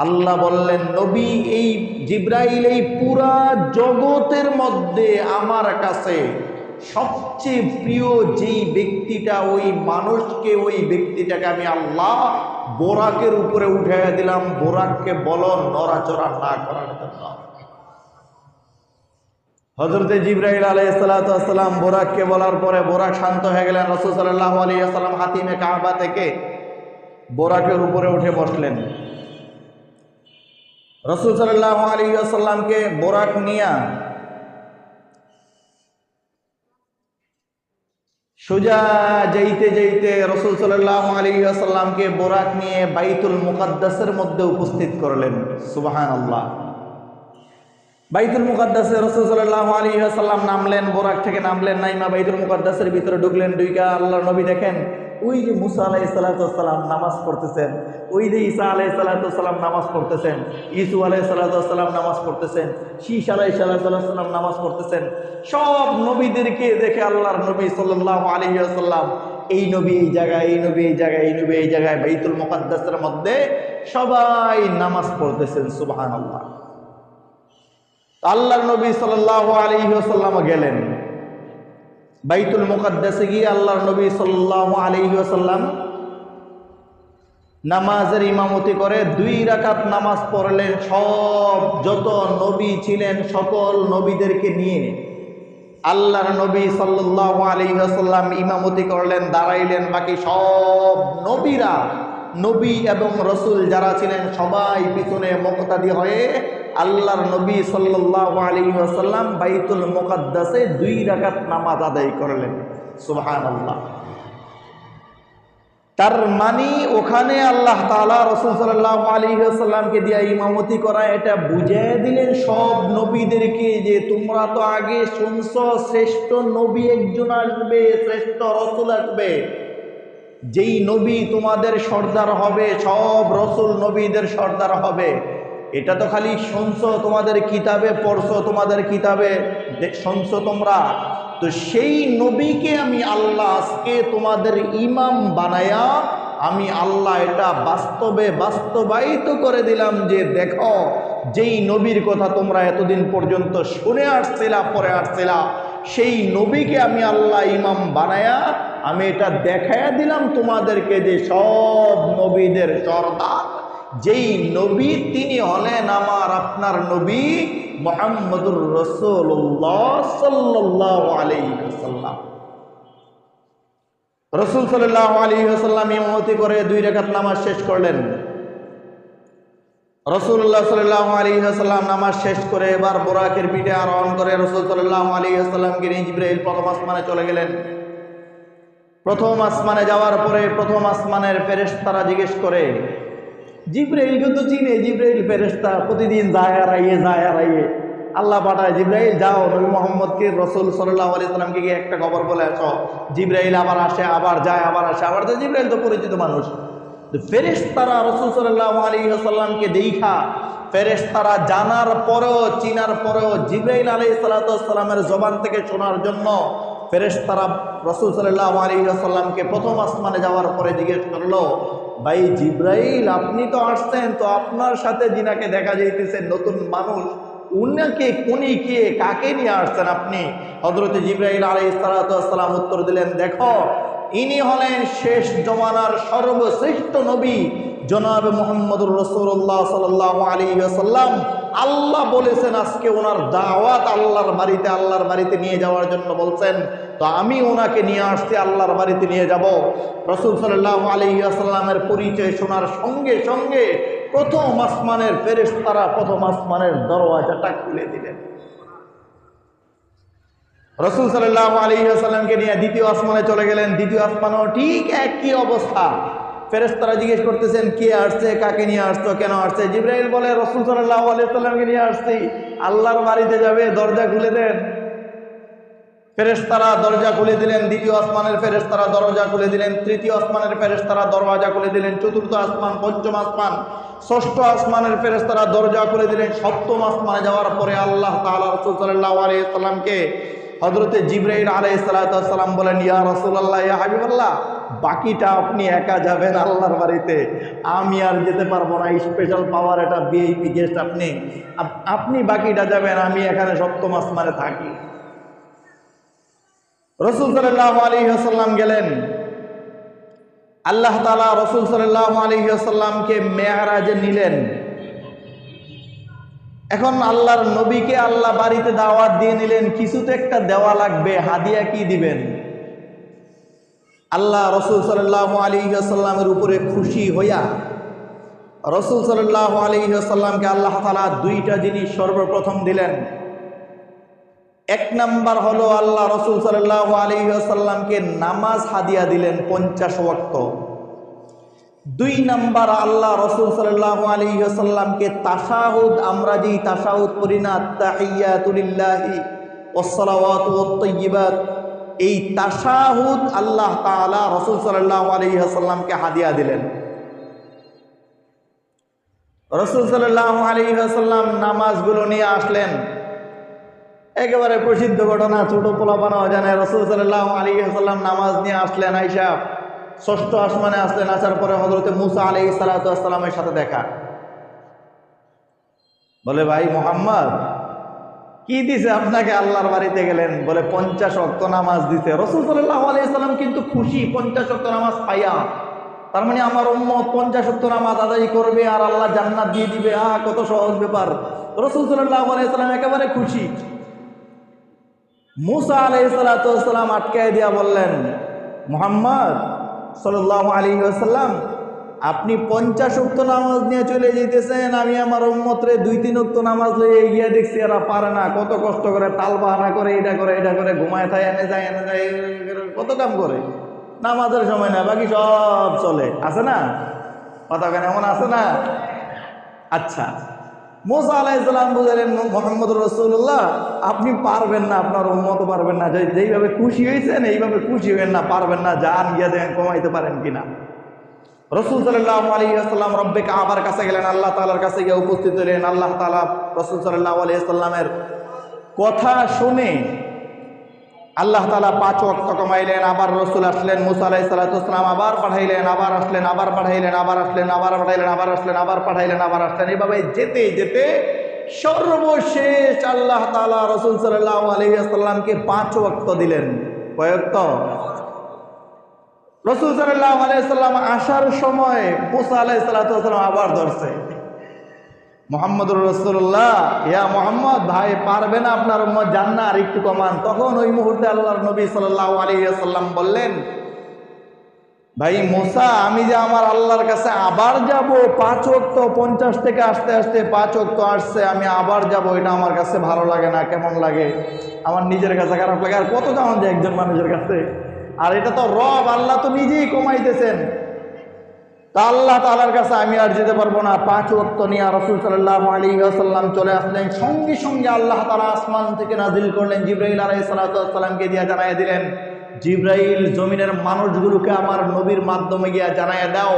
আল্লাহ বললেন, নবী, এই জিবরাইল, এই পুরা জগতের মধ্যে আমার কাছে সবচেয়ে প্রিয় যেই ব্যক্তিটা, ওই মানুষকে, ওই ব্যক্তিটাকে আমি আল্লাহ বোরাকের উপরে উঠাইয়া দিলাম। বোরাককে বলো নড়াচড়া না করার জন্য। হযরতে জিবরাইল আলাইহিস সালাতু ওয়াস সালাম বোরাককে বলার পরে বোরাক শান্ত হয়ে গেলেন। রাসূল সাল্লাল্লাহু আলাইহি ওয়াসাল্লাম হাতিমে কাবা থেকে বোরাকের উপরে উঠে বসলেন। রাসূল সাল্লাল্লাহু আলাইহি ওয়াসাল্লামকে বোরাক নিয়া সোজা যাইতে যাইতে রাসূল সাল্লাল্লাহু আলাইহি ওয়াসাল্লামকে বোরাক নিয়ে বাইতুল মুকাদ্দাসের মধ্যে উপস্থিত করলেন। সুবহানাল্লাহ। বাইতুল মুকাদ্দাসে রাসূল সাল্লাল্লাহু আলাইহি ওয়াসাল্লাম নামলেন, বোরাক থেকে নামলেন, নাইমা বাইতুল মুকাদ্দাসের ভিতরে ঢুকলেন। ঢুইকা আল্লাহর নবী দেখেন ওই যে মুসা আলাইহিস সালাতু ওয়াস সালাম নামাজ পড়তেছেন, ওই যে ঈসা আলাইহিস সালাতু ওয়াস সালাম নামাজ পড়তেছেন, ইসু আলাইহিস সালাতু ওয়াস সালাম নামাজ পড়তেছেন, শীশ আলাইহিস সালাতু ওয়াস সালাম নামাজ পড়তেছেন। সব নবীদেরকে দেখে আল্লাহর নবী সাল্লাল্লাহু আলাইহি ওয়াসাল্লাম, এই নবী এই জায়গায়, এই নবী এই জায়গায়, এই নবী এই জায়গায়, বাইতুল মুকাদ্দাসের মধ্যে সবাই নামাজ পড়তেছেন। সুবহানাল্লাহ। আল্লাহর নবী সাল্লাল্লাহু আলাইহি ওয়াসাল্লাম গেলেন বাইতুল মুকাদ্দাসে গিয়ে। আল্লাহর নবী সাল্লাল্লাহু আলাইহি ওয়াসাল্লাম নামাজের ইমামতি করে 2 রাকাত নামাজ পড়লেন। সব যত নবী ছিলেন সকল নবীদেরকে নিয়ে আল্লাহর নবী সাল্লাল্লাহু আলাইহি ওয়াসাল্লাম ইমামতি করলেন, দাঁড়াইলেন। বাকি সব নবীরা, নবী এবং রসুল যারা ছিলেন সবাই পিছনে মুক্তাদি হয়ে আল্লাহর নবী সাল্লাল্লাহু আলাইহি ওয়াসাল্লাম বাইতুল মুকাদ্দাসে 2 রাকাত নামাজ আদায় করলেন। সুবহানাল্লাহ। তার মানে ওখানে আল্লাহ তাআলা রাসূল সাল্লাল্লাহু আলাইহি ওয়াসাল্লামকে দিয়ে ইমামতি করা, এটা বুঝিয়ে দিলেন সব নবীদেরকে যে তোমরা তো আগে শুনছো শ্রেষ্ঠ নবী একজন আসবে, শ্রেষ্ঠ রসুল আসবে, যেই নবী তোমাদের সর্দার হবে, সব রসুল নবীদের সর্দার হবে। এটা তো খালি শুনছো, তোমাদের কিতাবে পড়ছো, তোমাদের কিতাবে শুনছো তোমরা, তো সেই নবীকে আমি আল্লাহ আজকে তোমাদের ইমাম বানায়া আমি আল্লাহ এটা বাস্তবায়িত করে দিলাম যে দেখো, যেই নবীর কথা তোমরা এতদিন পর্যন্ত শুনে আসছিলা, পরে আসছিলা, সেই নবীকে আমি আল্লাহ ইমাম বানায়া আমি এটা দেখাইয়া দিলাম তোমাদেরকে যে সব নবীদের সর্দার যেই নবী তিনি হলেন আমার আপনার নবী মুহাম্মদুর রাসূলুল্লাহ সাল্লাল্লাহু আলাইহি ওয়াসাল্লাম। রাসূল সাল্লাল্লাহু আলাইহি ওয়াসাল্লাম ইমামতি করে 2 রাকাত নামাজ শেষ করলেন। রাসূলুল্লাহ সাল্লাল্লাহু আলাইহি ওয়াসাল্লাম নামাজ শেষ করে এবার বোরাকের পিঠে আরোহণ করে রাসূল সাল্লাল্লাহু আলাইহি ওয়াসাল্লামকে নিয়ে জিবরাইল প্রথম আসমানে চলে গেলেন। প্রথম আসমানে যাওয়ার পরে প্রথম আসমানের ফেরেশতারা জিজ্ঞেস করে, জিব্রাইলকে তো চিনে, জিব্রাইল ফেরেশতা প্রতিদিন যায় আর আইয়ে আল্লাহ পাঠায়, জিব্রাইল যাও নবী মোহাম্মদকে রাসূল সাল্লাল্লাহু আলাইহি সাল্লামকে গিয়ে একটা খবর বলে আসো। জিব্রাইল আবার আসে, আবার যায়, আবার আসে, আবার যায়। জিব্রাইল তো পরিচিত মানুষ। ফেরেশতারা রাসূল সাল্লাল্লাহু আলাইহি ওয়াসাল্লামকে দেখা, ফেরেশতারা জানার পরেও চিনার পরেও জিব্রাইল আলাইহিস সালাতু ওয়াস সালামের জবান থেকে শোনার জন্য ফেরেশতারা রাসূল সাল্লাল্লাহু আলাইহি ওয়াসাল্লামকে প্রথম আসমানে যাওয়ার পরে জিজ্ঞেস করলো, ভাই জিব্রাইল আপনি তো আসছেন, তো আপনার সাথে যিনাকে দেখা যাইতেছে নতুন মানুষ, উনি কে, কাকে নিয়ে আসছেন আপনি? হযরত জিব্রাইল আলাইহিস সালাতু ওয়াস সালাম উত্তর দিলেন, দেখো ইনি হলেন শেষ জমানার সর্বশ্রেষ্ঠ নবী জনাব মুহাম্মদুর রাসূলুল্লাহ সাল্লাল্লাহু আলাইহি ওয়াসাল্লাম। আল্লাহ বলেছেন আজকে ওনার দাওয়াত আল্লাহর বাড়িতে নিয়ে যাওয়ার জন্য বলছেন, তো আমি ওনাকে নিয়ে আসছি, আল্লাহর বাড়িতে নিয়ে যাব। রাসূল সাল্লাল্লাহু আলাইহি ওয়াসাল্লামের পরিচয় শোনার সঙ্গে সঙ্গে প্রথম আসমানের ফেরেশতারা প্রথম আসমানের দরওয়াজাটা খুলে দিলেন। রাসূল সাল্লাল্লাহু আলাইহি ওয়াসাল্লামকে নিয়ে দ্বিতীয় আসমানে চলে গেলেন। দ্বিতীয় আসমানেও ঠিক একই অবস্থা। ফেরেশতারা জিজ্ঞেস করতেছেন, কে আসছে, কাকে নিয়ে আসছো, কেন আসছে? জিব্রাইল বলে, রাসূল সাল্লাল্লাহু আলাইহি ওয়াসাল্লামকে নিয়ে আসছি, আল্লাহর বাড়িতে যাবে, দরজা খুলে দেন। ফেরেশতারা দরজা খুলে দিলেন। দ্বিতীয় আসমানের ফেরেশতারা দরজা খুলে দিলেন। তৃতীয় আসমানের ফেরেশতারা দরওয়াজা খুলে দিলেন। চতুর্থ আসমান, পঞ্চম আসমান, ষষ্ঠ আসমানের ফেরেশতারা দরজা খুলে দিলেন। সপ্তম আসমানে যাওয়ার পরে আল্লাহ তাআলা রাসূল সাল্লাল্লাহু আলাইহি ওয়াসাল্লামকে হযরতে জিব্রাইল আলাইহিস সালাতু ওয়াস সালাম বলেন, ইয়া রাসূলুল্লাহ, ইয়া হাবিবাল্লাহ, বাকিটা আপনি একা যাবেন আল্লাহর বাড়িতে, আমি আর যেতে পারবো না, স্পেশাল পাওয়ার, এটা ভিআইপি গেস্ট, আপনি বাকিটা যাবেন, আমি এখানে সপ্তম আসমানে থাকি। রাসূল সাল্লাল্লাহু আলাইহি ওয়াসাল্লাম গেলেন। আল্লাহ তাআলা রাসূল সাল্লাল্লাহু আলাইহি ওয়াসাল্লামকে মেরাজে নিলেন। এখন আল্লাহর নবীকে আল্লাহ বাড়িতে দাওয়াত দিয়ে নিলেন, কিছু তো একটা দেওয়া লাগবে, হাদিয়া কি দিবেন? আল্লাহ রাসূল সাল্লাল্লাহু আলাইহি ওয়াসাল্লামের উপরে খুশি হইয়া রাসূল সাল্লাল্লাহু আলাইহি ওয়াসাল্লামকে আল্লাহ তাআলা দুইটা জিনিস সর্বপ্রথম দিলেন। এক নাম্বার হলো আল্লাহ রাসূল সাল্লাল্লাহু আলাইহি ওয়াসাল্লামকে নামাজ হাদিয়া দিলেন 50 ওয়াক্ত। দুই নাম্বার আল্লাহ রাসূল সাল্লাল্লাহু আলাইহি ওয়াসাল্লামকে তাশাহুদ, আমরা যেই তাশাহুদ পড়ি না, তাহিয়াতু লিল্লাহি ওয়াস সালাওয়াতু ওয়াত তাইয়্যিবাত, এই তাশাহুদ আল্লাহ তাআলা রাসূল সাল্লাল্লাহু আলাইহি ওয়াসাল্লামকে হাদিয়া দিলেন। রাসূল সাল্লাল্লাহু আলাইহি ওয়াসাল্লাম নামাজগুলো নিয়ে আসলেন। একেবারে প্রসিদ্ধ ঘটনা, ছোট পোলাপানাও জানে। রাসূল সাল্লাল্লাহু আলাইহি ওয়াসাল্লাম নামাজ নিয়ে আসলেন, আয়েশা ষষ্ঠ আসমানে আসলেন। আসার পরে হযরতে মুসা আলাইহিস সালাতু ওয়াস সালামের সাথে দেখা। বলে, ভাই মুহাম্মদ, কি দিছে আপনাকে, আল্লাহর বাড়িতে গেলেন, বলে 50 ওয়াক্ত নামাজ দিছে। রাসূল সাল্লাল্লাহু আলাইহি সাল্লাম কিন্তু খুশি 50 ওয়াক্ত নামাজ পাইয়া। তার মানে আমার উম্মত 50 ওয়াক্ত নামাজ আদায় করবে আর আল্লাহ জান্নাত দিয়ে দিবে, কত সহজ ব্যাপার। রাসূল সাল্লাল্লাহু আলাইহি সাল্লাম একেবারে খুশি। মুসা আলাইহিস সালাতু ওয়াস সালাম আটকায় দিয়া বললেন, মুহাম্মদ সাল্লাল্লাহু আলাইহি ওয়াসাল্লাম, আপনি 50 ওয়াক্ত নামাজ নিয়ে চলে যেতেছেন, আমি আমার উম্মতরে 2-3 ওয়াক্ত নামাজ লইয়ে গিয়ে দেখছি এরা পারে না, কত কষ্ট করে তাল বাহানা করে, এটা করে ঘুমায় থাকে, এনে যায় কত কাম করে, নামাজের সময় না, বাকি সব চলে, আছে না কথা কেন, এমন আছে না? আচ্ছা, মুসা আলাইহিস সালাম বুঝলেন মুহাম্মদুর রাসূলুল্লাহ, আপনি পারবেন না, আপনার উম্মত পারবেন না, যেইভাবে খুশি হয়েছেন এইভাবে খুশি হবেন না, পারবেন না, যান গিয়ে দেখেন কমাইতে পারেন কিনা। রাসূল সাল্লাল্লাহু আলাইহি ওয়াসাল্লাম রব্বে কাবার কাছে গেলেন, আল্লাহ তাআলার কাছে গিয়ে উপস্থিত হলেন। আল্লাহ তাআলা রাসূল সাল্লাল্লাহু আলাইহি ওয়াসাল্লামের কথা শুনে আল্লাহ তাআলা 5 ওয়াক্ত কমাইলেন। আবার রাসূল আসলেন, মুসা আলাইহিস সালাতু ওয়াসসালাম আবার পাঠাইলেন, আবার আসলেন, আবার পাঠাইলেন, আবার আসলেন, আবার পাঠাইলেন, আবার আসলেন, আবার পাঠাইলেন, আবার আসলেন। এইভাবে যেতে যেতে সর্বশেষ আল্লাহ তাআলা রাসূল সাল্লাল্লাহু আলাইহি ওয়াসাল্লামকে 5 ওয়াক্ত দিলেন। কয় ওয়াক্ত? রাসূল সাল্লাল্লাহু আলাইহি ওয়াসাল্লাম আসার সময় মুসা আলাইহিস সালাতু ওয়াসসালাম আবার ধরছে, মুহাম্মদুর রাসূলুল্লাহ, ইয়া মুহাম্মদ, ভাই পারবে না আপনার উম্মত, জান না, আর একটু কমান। তখন ওই মুহূর্তে আল্লাহর নবী সাল্লাল্লাহু আলাইহি ওয়াসাল্লাম বললেন, ভাই মুসা, আমি যে আমার আল্লাহর কাছে আবার যাব, 5 ওয়াক্ত 50 থেকে আসতে আসতে 5 ওয়াক্ত আসছে, আমি আবার যাব, এটা আমার কাছে ভালো লাগে না, কেমন লাগে, আমার নিজের কাছে খারাপ লাগে। আর কত যাওয়া যায় একজন মানুষের কাছে, আর এটা তো রব, আল্লাহ তো নিজেই কমাইতেছেন। তা আল্লাহ তাআলার কাছে আমি আর যেতে পারবো না। 5 ওয়াক্ত নিয়ে রাসূল সাল্লাল্লাহু আলাইহি ওয়াসাল্লাম চলে আসলেন। সঙ্গে সঙ্গে আল্লাহ তাআলা আসমান থেকে নাজিল করলেন, জিবরাইল আলাইহিস সালাতু ওয়াসসালামকে দিয়ে জানায় দিলেন, জিবরাইল জমিনের মানুষগুলোকে আমার নবীর মাধ্যমে গিয়ে জানায় দাও,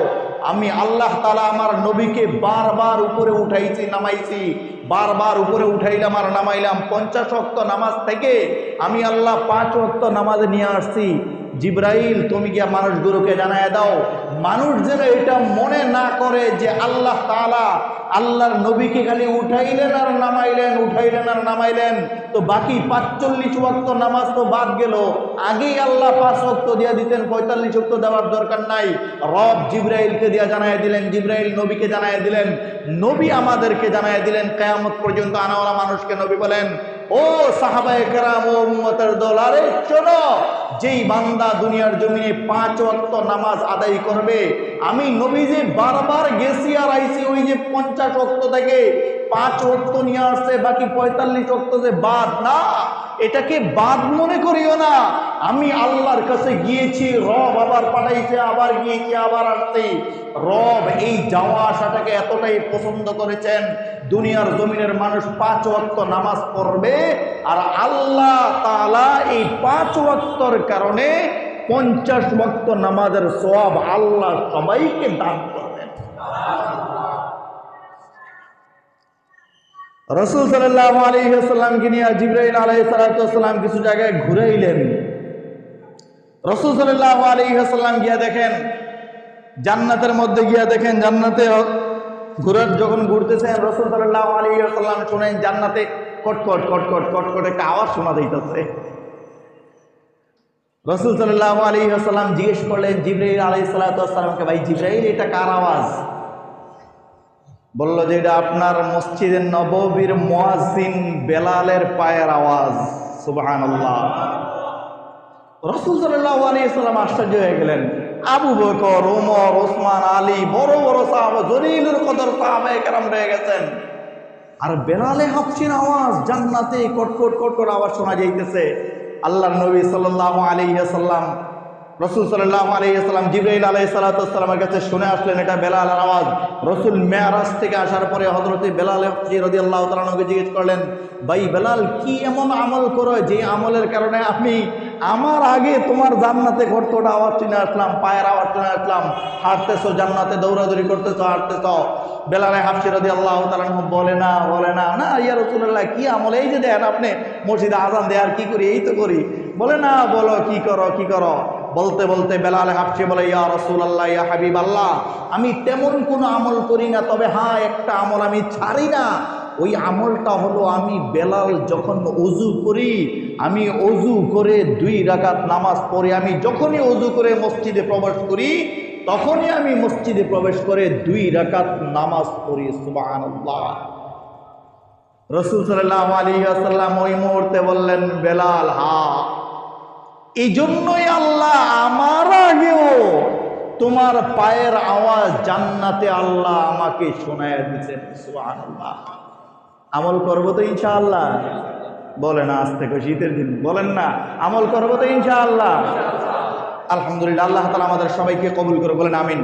আমি আল্লাহ তাআলা আমার নবীকে বারবার উপরে উঠাইছি নামাইছি, বারবার উপরে উঠাইলাম আর নামাইলাম। 50 ওয়াক্ত নামাজ থেকে আমি আল্লাহ 5 ওয়াক্ত নামাজে নিয়ে আসছি। জিবরাইল তুমি গিয়া মানুষগুলোকে জানায় দাও, মানুষ যেন এটা মনে না করে যে আল্লাহ তাআলা আল্লাহর নবীকে খালি উঠাইলেন আর নামাইলেন, উঠাইলেন আর নামাইলেন, তো বাকি 45 ওয়াক্ত নামাজ তো বাদ গেল। আগেই আল্লাহ 5 ওয়াক্ত দিয়ে দিতেন, 45 ওয়াক্ত দেওয়ার দরকার নাই। রব জিবরাইলকে দিয়া জানায় দিলেন, জিবরাইল নবীকে জানায় দিলেন, নবী আমাদেরকে জানায় দিলেন। কিয়ামত পর্যন্ত আনাওয়ালা মানুষকে নবী বলেন, ও সাহাবায়ে কেরাম, ও উম্মতের দল, আরে শোনো, যেই বান্দা দুনিয়ার জমিনে 5 ওয়াক্ত নামাজ আদায় করবে, আমি নবী যে বারবার গেছি আর আইছি, ওই যে 50 ওয়াক্ত থেকে 5 ওয়াক্ত নিয়ে আসছে, বাকি 45 ওয়াক্ত যে বাদ, না, এটাকে বাদ মনে করিও না। আমি আল্লাহর কাছে গিয়েছি, রব আবার পাঠাইছে, আবার গিয়েছি, আবার আসছি। রব এই যাওয়া আসাটাকে এতটাই পছন্দ করেছেন, দুনিয়ার জমিনের মানুষ 5 ওয়াক্ত নামাজ পড়বে, আর আল্লাহ তাআলা এই 5 ওয়াক্তর কারণে 50 ওয়াক্ত নামাজের সওয়াব আল্লাহ সবাইকে দান করবেন। রাসূল সাল্লাল্লাহু আলাইহি ওয়াসাল্লামকে নিয়ে জিবরাইল আলাইহিস সালাতু ওয়াসসালাম কিছু জায়গায় ঘুরাইলেন। রাসূল সাল্লাল্লাহু আলাইহি ওয়াসাল্লাম গিয়া দেখেন, জান্নাতের মধ্যে গিয়া দেখেন, জান্নাতে যখন ঘুরতেছেন, রাসূল সাল্লাল্লাহু আলাইহি ওয়াসাল্লাম শুনেন জান্নাতে কটকট কটকট কটকট একটা আওয়াজ শোনা যাইতেছে। রাসূল সাল্লাল্লাহু আলাইহি ওয়াসাল্লাম জিজ্ঞেস করলেন জিবরাইল আলাইহিস সালাতু ওয়াসসালামকে, ভাই জিবরাইল, এটা কার আওয়াজ? বলল যে এটা আপনার মসজিদে নববীর মুয়াজ্জিন বেলালের পায়ের আওয়াজ। সুবহানাল্লাহ। রাসূল সাল্লাল্লাহু আলাইহি ওয়াসাল্লাম আশ্চর্য হয়ে গেলেন। আবু বকর, ওমর, ওসমান, আলী, বড় বড় সাহাবা, জলিলুল কদর সাহাবায়ে কেরাম রয়ে গেছেন, আর বেলালে হাফসির আওয়াজ জান্নাতে কটকট কটকট আওয়াজ শোনা যাইতেছে। আল্লাহর নবী সাল্লাল্লাহু আলাইহি ওয়াসাল্লাম, রাসূল সাল্লাল্লাহু আলাইহি ওয়াসাল্লাম জিবরাইল আলাইহিস সালাতু ওয়াসসালামের কাছে শুনে আসলেন এটা বেলালের আওয়াজ। রাসূল মেরাজ থেকে আসার পরে হযরতে বেলাল রাদিয়াল্লাহু তাআলা আনহুকে জিজ্ঞেস করলেন, ভাই বেলাল, কি এমন আমল করো যে আমলের কারণে আমি আমার আগে তোমার জান্নাতে কটকট আওয়াজ শুনে আসলাম, পায়ের আওয়াজ শুনে আসলাম, হাঁটতেছো জান্নাতে, দৌড়াদৌড়ি করতেছো, হাঁটতেছো? বেলালে হাফসি রাদিয়াল্লাহু তাআলা আনহু বলে না, না ইয়া রাসূলুল্লাহ, কি আমল? এই যে দেখেন আপনি মসজিদে আযান দেয়, আর কি করি? এই তো করি। বলে না, বলো কি করো, কি করো? বলতে বলতে বেলাল হাফসি বলে, ইয়া রাসূলুল্লাহ, ইয়া হাবিবাল্লাহ, আমি তেমন কোনো আমল করি না, তবে হ্যাঁ একটা আমল আমি ছাড়ি না। ওই আমলটা হলো, আমি বেলাল যখন ওযু করি, আমি ওযু করে 2 রাকাত নামাজ পড়ি। আমি যখনই ওযু করে মসজিদে প্রবেশ করি, তখনই আমি মসজিদে প্রবেশ করে 2 রাকাত নামাজ পড়ি। সুবহানাল্লাহ। রাসূল সাল্লাল্লাহু আলাইহি ওয়াসাল্লাম ওই মুহূর্তে বললেন, বেলাল, হ্যাঁ, এই জন্যই আল্লাহ আমার আগেও তোমার পায়ের আওয়াজ জান্নাতে আল্লাহ আমাকে শোনায়া দিয়েছেন। সুবহানাল্লাহ। আমল করবো তো ইনশাআল্লাহ? বলেন আজ থেকে, শীতের দিন, বলেন না আমল করবো তো ইনশাআল্লাহ? আলহামদুলিল্লাহ, আল্লাহ তাআলা আমাদের সবাইকে কবুল করে, বলেন আমিন।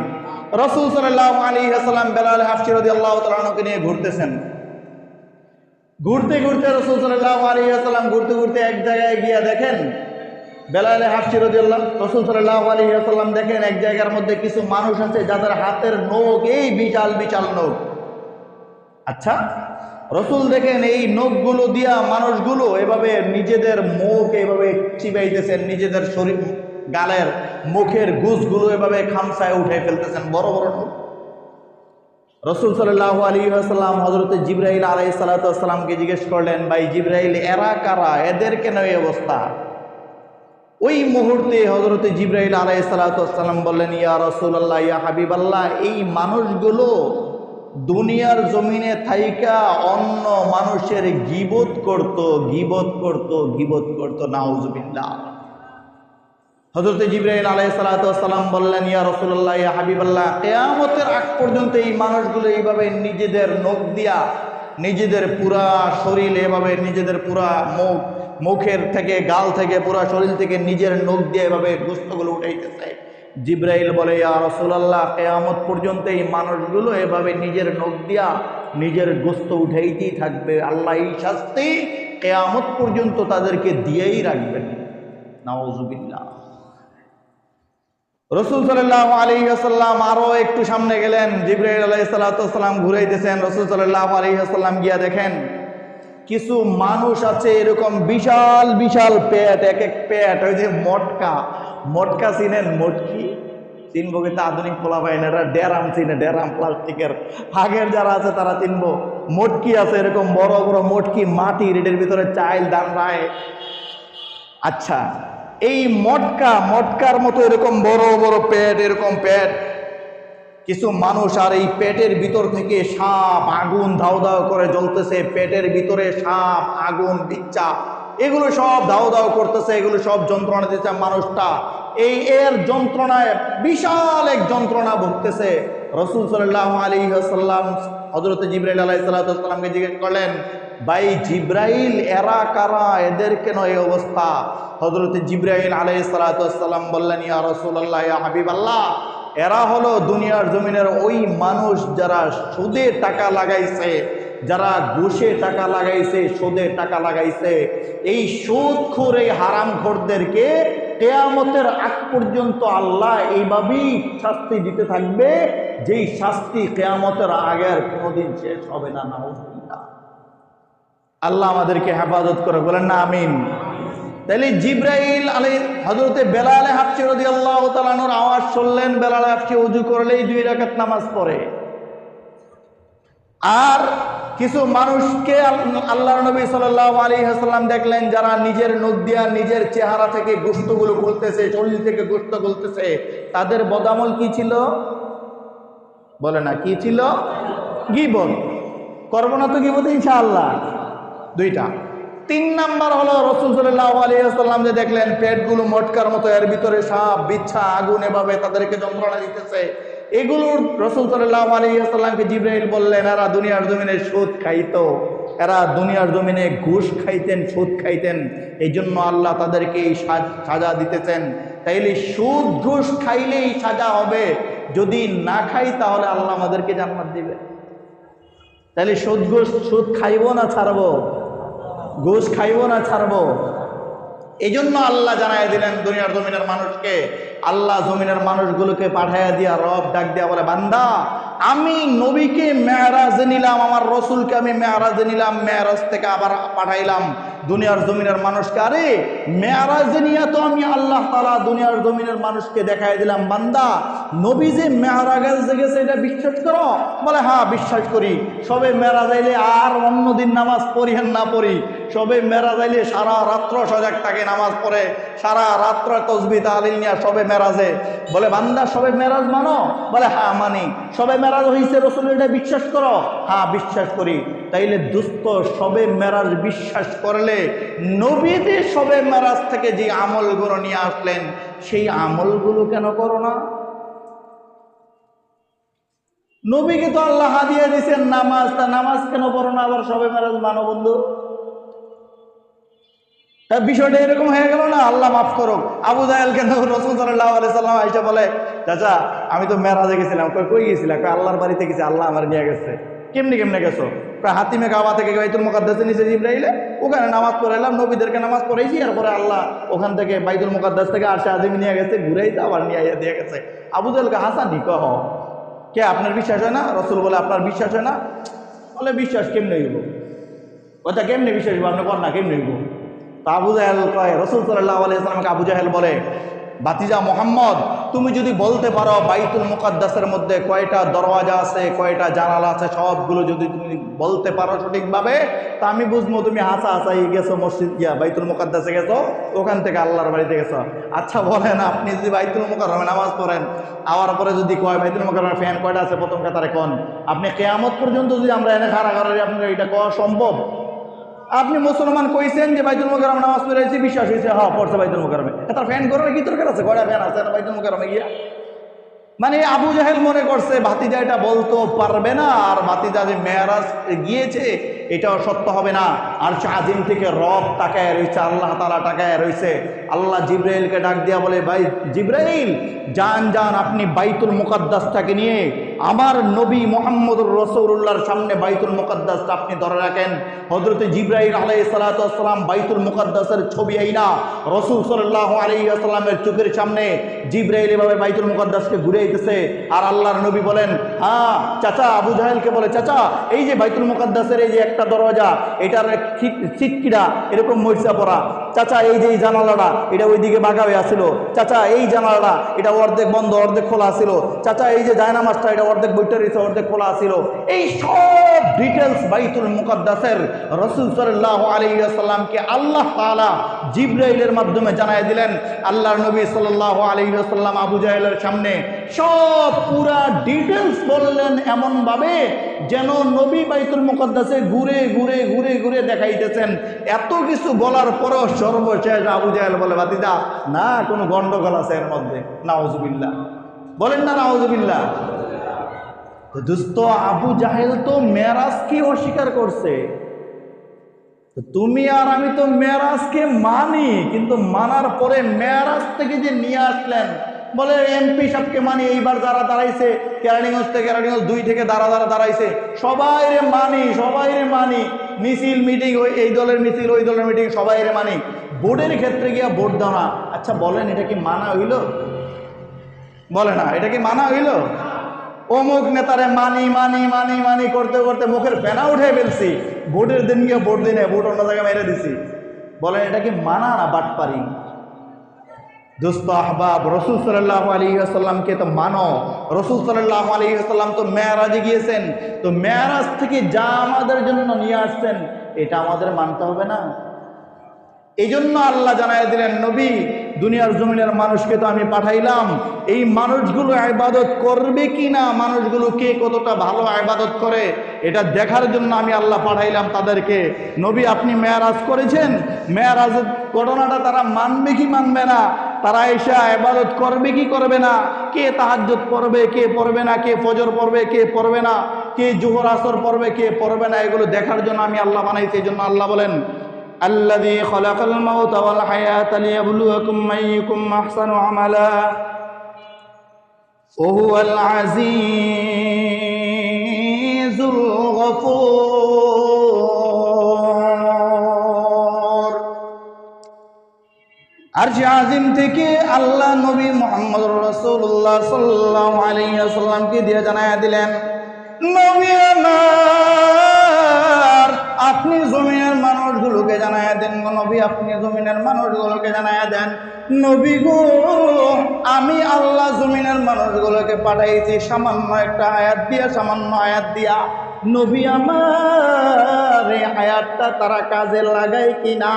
রাসূল সাল্লাল্লাহু আলাইহি ওয়াসাল্লাম বেলাল হাফসি রাদিয়াল্লাহু তাআলা আনহুকে নিয়ে ঘুরতেছেন। ঘুরতে ঘুরতে রাসূল সাল্লাল্লাহু আলাইহি ওয়াসাল্লাম ঘুরতে ঘুরতে এক জায়গায় গিয়ে দেখেন, বেলাল হাফসি রাদিয়াল্লাহু, রাসূল সাল্লাল্লাহু আলাইহি ওয়াসাল্লাম দেখেন এক জায়গার মধ্যে কিছু মানুষ আছে যাদের হাতের নখ এই বিশাল বিশাল নখ। আচ্ছা, রাসূল দেখেন এই নখগুলো দিয়া মানুষগুলো এভাবে নিজেদের মুখ এভাবে চিবাইতেছেন, নিজেদের শরীর গালের মুখের গুজগুলো এভাবে খামসায় উঠে ফেলতেছেন, বড় বড় নখ। রাসূল সাল্লাল্লাহু আলাইহি ওয়াসাল্লাম হযরতে জিবরাইল আলাইহিস সালাতু ওয়াসসালামকে জিজ্ঞেস করলেন, ভাই জিবরাইল, এরা কারা? এদের কেন এই অবস্থা? ওই মুহূর্তে হযরতে জিবরাইল আলাইহিস সালাতু ওয়াসসালাম বললেন, ইয়া রাসূলুল্লাহ, ইয়া হাবিবাল্লাহ, এই মানুষগুলো দুনিয়ার জমিনে থাইকা অন্য মানুষের গীবত করত, নাউজুবিল্লাহ। হযরতে জিবরাইল আলাইহিস সালাতু ওয়াসসালাম বললেন, ইয়া রাসূলুল্লাহ, ইয়া হাবিবাল্লাহ, কিয়ামতের আগ পর্যন্ত এই মানুষগুলো এইভাবে নিজেদের নখ দিয়া নিজেদের পুরা শরীর, এভাবে নিজেদের পুরা মুখ মুখের থেকে, গাল থেকে, পুরো শরীর থেকে নিজের নখ দিয়ে এভাবে গোস্তগুলো উঠাইতেছে। জিব্রাইল বলে, ইয়া রাসূলুল্লাহ, কিয়ামত পর্যন্ত এই মানুষগুলো এভাবে নিজের নখ দিয়া নিজের গোস্ত উঠাইতেই থাকবে। আল্লাহ এই শাস্তি কিয়ামত পর্যন্ত তাদেরকে দিয়েই রাখবেন। নাউযুবিল্লাহ। রাসূল সাল্লাল্লাহু আলাইহি ওয়াসাল্লাম আরো একটু সামনে গেলেন। জিবরাইল আলাইহিস সালাতু ওয়াসসালাম ঘুরাইতেছেন। রাসূল সাল্লাল্লাহু আলাইহি ওয়াসাল্লাম গিয়া দেখেন কিছু মানুষ আছে এরকম বিশাল বিশাল পেট, এক এক পেট, ওই যে মটকা, মটকা চিনেন? মটকি চিনবো, কিন্তু আধুনিক পোলা পাই না, এটা ডেরাম চিনে, ডেরাম প্লাস্টিকের। আগের যারা আছে তারা চিনবো। মটকি আছে এরকম বড় বড় মটকি, মাটির, এটার ভিতরে চাইল দান রায়। আচ্ছা, এই মটকার মতো এরকম বড় বড় পেট, এরকম পেট কিছু মানুষ, আর এই পেটের ভিতর থেকে সাপ, আগুন ধাও ধাও করে জ্বলতেছে। পেটের ভিতরে সাপ, আগুন, বিচ্ছা, এগুলো সব ধাও ধাও করতেছে, এগুলো সব যন্ত্রণা দিচ্ছে মানুষটা। এর যন্ত্রণায় বিশাল এক যন্ত্রণা ভুগতেছে। রাসূল সাল্লাল্লাহু আলাইহি ওয়াসাল্লাম হযরত জিবরাইল আলাইহিস সালামকে জিজ্ঞেস করলেন, ভাই জিবরাইল, এরা কারা, এদের কেন এই অবস্থা? হযরত জিবরাইল আলাইহিস সালাম বললেন, ইয়া রাসূলুল্লাহ, ইয়া হাবিবাল্লাহ, এরা হলো দুনিয়ার জমিনের ওই মানুষ যারা সুদে টাকা লাগাইছে, যারা ঘুষে টাকা লাগাইছে, সুদে টাকা লাগাইছে। এই সুদখোর, এই হারামখোরদেরকে কিয়ামতের আগ পর্যন্ত আল্লাহ এইভাবেই শাস্তি দিতে থাকবে, যেই শাস্তি কিয়ামতের আগের কোনোদিন শেষ হবে না। নাউযুবিল্লাহ। আল্লাহ আমাদেরকে হেফাজত করে, বলেন না আমিন। তাহলে জিবরাইল হযরতে বেলাল হাবশী রাদিয়াল্লাহু তাআলা আনহুর আওয়াজ শুনলেন। বেলাল হাবশী ওযু করলেই 2 রাকাত নামাজ পড়ে। আর কিছু মানুষকে আল্লাহর নবী সাল্লাল্লাহু আলাইহি ওয়াসাল্লাম দেখলেন, যারা নিজের নখ দিয়া নিজের চেহারা থেকে গোশতগুলো খুলতেছে, শরীর থেকে গোশত খুলতেছে। তাদের বদামল কি ছিল? বলে না, কি ছিল? গীবত। করব না তো গীবত ইনশাআল্লাহ? 2টা। 3 নাম্বার হলো রাসূল সাল্লাল্লাহু আলাইহি ওয়াসাল্লাম যে দেখলেন পেটগুলো মটকার মতো, এর ভিতরে সাপ, বিচ্ছা, আগুন এভাবে তাদেরকে যন্ত্রণা দিতেছে। এগুলোর রাসূল সাল্লাল্লাহু আলাইহি ওয়াসাল্লামকে জিবরাইল বললেন, এরা দুনিয়ার জমিনে সুদ খাইতো, এরা দুনিয়ার জমিনে ঘুষ খাইতেন, সুদ খাইতেন, এই জন্য আল্লাহ তাদেরকে এই সাজা দিতেছেন। তাইলে সুদ ঘুষ খাইলেই সাজা হবে, যদি না খাই তাহলে আল্লাহ আমাদেরকে জান্নাত দিবে। তাইলে সুদ খাইবো না ছাড়বো? ঘুষ খাইবো না ছাড়বো? এই জন্য আল্লাহ জানাই দিলেন দুনিয়ার জমিনের মানুষকে। আল্লাহ জমিনের মানুষগুলোকে পাঠাইয়া দিয়া রব ডাক দিয়া বলে, বান্দা, আমি নবীকে মেরাজে নিলাম, আমার রসুলকে আমি মেরাজে নিলাম, মেরাজ থেকে আবার পাঠাইলাম দুনিয়ার জমিনের মানুষকে। আরে মেরাজে নিয়ে তো আমি আল্লাহ তাআলা দুনিয়ার জমিনের মানুষকে দেখাই দিলাম, বান্দা, নবী যে মেরাজে গেছে এটা বিশ্বাস করো? বলে, হ্যাঁ বিশ্বাস করি। সবে মেরাজ আইলে আর অন্যদিন নামাজ পড়ি আর না পড়ি, সবে মেরাজ আইলে সারা রাত্র সজাগ থাকে, নামাজ পড়ে, সারা রাত্র তাসবিহ তাহলিল নিয়ে সবে মেরাজে। বলে, বান্দা সবে মেরাজ মানো? বলে, হ্যাঁ মানি। সবে মেরাজ হয়েছে রসুল, এটা বিশ্বাস করো? হ্যাঁ বিশ্বাস করি। তাইলে দুস্থ, সবে মেরাজ বিশ্বাস করলে নবীজি সবে মেরাজ থেকে যে আমলগুলো নিয়ে আসলেন সেই আমলগুলো কেন করো না? নবীকে তো আল্লাহ হাদিয়া দিয়েছেন নামাজ, তা নামাজ কেন পড়ো না আবার সবে মেরাজ মানো? বন্ধু, বিষয়টা এরকম হয়ে গেল না? আল্লাহ মাফ করুক। আবু জাহেল কেন রাসূল সাল্লাল্লাহু আলাইহি সাল্লাম আইসা বলে, চাচা আমি তো মেরাজে গেছিলাম। কই গেছিলাম? আল্লাহর বাড়িতে গেছি, আল্লাহ আমার নিয়ে গেছে। কেমনে গেছো? হাতিমে কাবা থেকে বাইতুল মুকাদ্দাসে নিচে জিবরাইলে, ওখানে নামাজ পড়াইলাম, নবীদেরকে নামাজ পড়াইছি, এরপরে আল্লাহ ওখান থেকে বাইতুল মুকাদ্দাস থেকে আরশে আজিম নিয়ে গেছে, ঘুরাইতে আবার নিয়ে দিয়ে গেছে। আবু জাহেলকে হাসানি, কহ কে আপনার বিশ্বাস হয় না? রসুল বলে, আপনার বিশ্বাস হয় না? বলে, বিশ্বাস কেমনে হইব? ওটা কেমনে বিশ্বাস হইব? আপনি কর না, কেমনে হইব? তা আবু জাহেল কয়, রসুল সাল্লাল্লাহু আলাইহি ওয়াসাল্লামকে আবু জাহেল বলে, ভাতিজা মোহাম্মদ, তুমি যদি বলতে পারো বাইতুল মুকাদ্দাসের মধ্যে কয়টা দরওয়াজা আছে, কয়টা জানালা আছে, সবগুলো যদি তুমি বলতে পারো সঠিকভাবে, তা আমি বুঝবো তুমি হাসাই গেছো মসজিদ গিয়া, বাইতুল মুকাদ্দাসে গেছো, ওখান থেকে আল্লাহর বাড়িতে গেছো। আচ্ছা বলেন, আপনি যদি বাইতুল মুকাররমে নামাজ পড়েন, আওয়ার পরে যদি কয় বাইতুল মুকাররমের ফ্যান কয়টা আছে প্রথম কাতারে কোন, আপনি কিয়ামত পর্যন্ত যদি আমরা এনে খাড়া করি, আপনার এটা কওয়া সম্ভব? আপনি মুসলমান কইছেন যে বাইতুল মুকাররমে নামাজ পড়েছি, বিশ্বাস হয়েছে, হ্যাঁ পড়ছে বাইতুল মুকাররমে, তার ফ্যান করার কি দরকার আছে? কয়টা ফ্যান আছে বাইতুল মুকাররমে গিয়া? মানে আবু জাহেল মনে করছে ভাতিজা এটা বলতে পারবে না, আর ভাতিজা যে মেরাজ গিয়েছে এটাও সত্য হবে না। আরশ আজিম থেকে রব তাকায় রয়েছে, আল্লাহ তাআলা তাকায় রয়েছে। আল্লাহ জিব্রাইলকে ডাক দিয়া বলে, ভাই জিব্রাইল, যান যান, আপনি বাইতুল মুকাদ্দাসটাকে নিয়ে আমার নবী মুহাম্মদুর রাসূলুল্লাহর সামনে বাইতুল মুকাদ্দাসটা আপনি ধরে রাখেন। হযরতে জিব্রাইল আলাইহিস সালাতু ওয়াস সালাম বাইতুল মুকাদ্দাসের ছবি আইনা রাসূল সাল্লাল্লাহু আলাইহি ওয়াসাল্লামের চোখের সামনে জিব্রাইল এভাবে বাইতুল মুকাদ্দাসকে ঘুরে আইতেছে। আর আল্লাহর নবী বলেন, হ্যাঁ চাচা, আবু জাহেলকে বলে, চাচা এই যে বাইতুল মুকাদ্দাসের এই যে একটা দরজা, এটার ছিটকিটা এরকম মরিচা পড়া, চাচা এই যে এই জানালাটা এটা ওইদিকে বাঁকা হয়ে আসছিল, চাচা এই জানালাটা এটা অর্ধেক বন্ধ অর্ধেক খোলা ছিল, চাচা এই যে জায়নামাজটা এটা অর্ধেক বইটা রয়েছে অর্ধেক খোলা ছিল। এই সব ডিটেলস বাইতুল মুকাদ্দাসের রাসূল সাল্লাল্লাহু আলাইহি ওয়াসাল্লামকে আল্লাহ তাআলা জিব্রাইলের মাধ্যমে জানায় দিলেন। আল্লাহর নবী সাল্লাল্লাহু আলাইহি ওয়াসাল্লাম আবু জাহেলের সামনে সব পুরা ডিটেলস বললেন, এমনভাবে যেন নবী বাইতুল মুকাদ্দাসে ঘুরে ঘুরে ঘুরে ঘুরে দেখাইতেছেন। এত কিছু বলার পরও সর্বশেষ আবু জাহেল বলে, ভাতিজা না, কোনো গন্ডগোল আছে এর মধ্যে, নাউজুবিল্লাহ, বলেন না নাউজুবিল্লাহ। তো দোস্ত, আবু জাহেল তো মেরাজকে অস্বীকার করছে। তুমি আর আমি তো মেরাজকে মানি, কিন্তু মানার পরে মেরাজ থেকে যে নিয়ে আসলেন, বলে এমপি সাহেবকে মানি, এইবার যারা দাঁড়াইছে কেরানীগঞ্জ থেকে, কেরানীগঞ্জ 2 থেকে দাঁড়াইছে, সবাই রে মানি, সবাই রে মানি, মিছিল মিটিং, এই দলের মিছিল ওই দলের মিটিং, সবাই রে মানি। ভোটের ক্ষেত্রে গিয়া ভোট দাও না। আচ্ছা বলেন, এটা কি মানা হইল? বলে না, এটা কি মানা হইল? অমুক নেতারে মানি মানি মানি মানি করতে করতে মুখের ফেনা উঠে ফেলছি, ভোটের দিন গিয়ে ভোট দিনে ভোট অন্য জায়গায় মেরে দিছি। বলেন এটা কি মানা না বাটপারি? দোস্ত আহবাব, রসুল সাল্লাল্লাহু আলাইহি ওয়াসাল্লামকে তো মানো। রসুল সাল্লাল্লাহু আলাইহি ওয়াসাল্লাম তো মেরাজে গিয়েছেন, তো মেরাজ থেকে যা আমাদের জন্য নিয়ে আসছেন এটা আমাদের মানতে হবে না? এই জন্য আল্লাহ জানায় দিলেন, নবী দুনিয়ার জমিনের মানুষকে তো আমি পাঠাইলাম, এই মানুষগুলো ইবাদত করবে কি না, মানুষগুলো কে কতটা ভালো ইবাদত করে এটা দেখার জন্য আমি আল্লাহ পাঠাইলাম তাদেরকে। নবী আপনি মেরাজ করেছেন, মেরাজের ঘটনাটা তারা মানবে কি মানবে না, তারা এসে ইবাদত করবে কি করবে না, কে তাহাজ্জুদ পড়বে কে পড়বে না, কে ফজর পড়বে কে পড়বে না, কে জোহর আসর পড়বে কে পড়বে না, এগুলো দেখার জন্য আমি আল্লাহ বানাইছি। এই জন্য আল্লাহ বলেন, الذي خلق الموت والحياة ليبلوكم أيكم أحسن عملا وهو العزيز الغفور। আরশ আজিম থেকে আল্লাহ নবী মুহাম্মদুর রাসূলুল্লাহ সাল্লাল্লাহু আলাইহি ওয়াসাল্লামকে দিয়ে জানায়া দিলেন, নবী আমার আপনি জমিনের মানুষগুলোকে জানায়া দেন, নবী আপনি জমিনের মানুষগুলোকে জানায়া দেন, নবী গো আমি আল্লাহ জমিনের মানুষগুলোকে পাঠাইছি সামান্য একটা আয়াত দিয়া, সামান্য আয়াত দিয়া। নবী আমার এই আয়াতটা তারা কাজে লাগায় কিনা,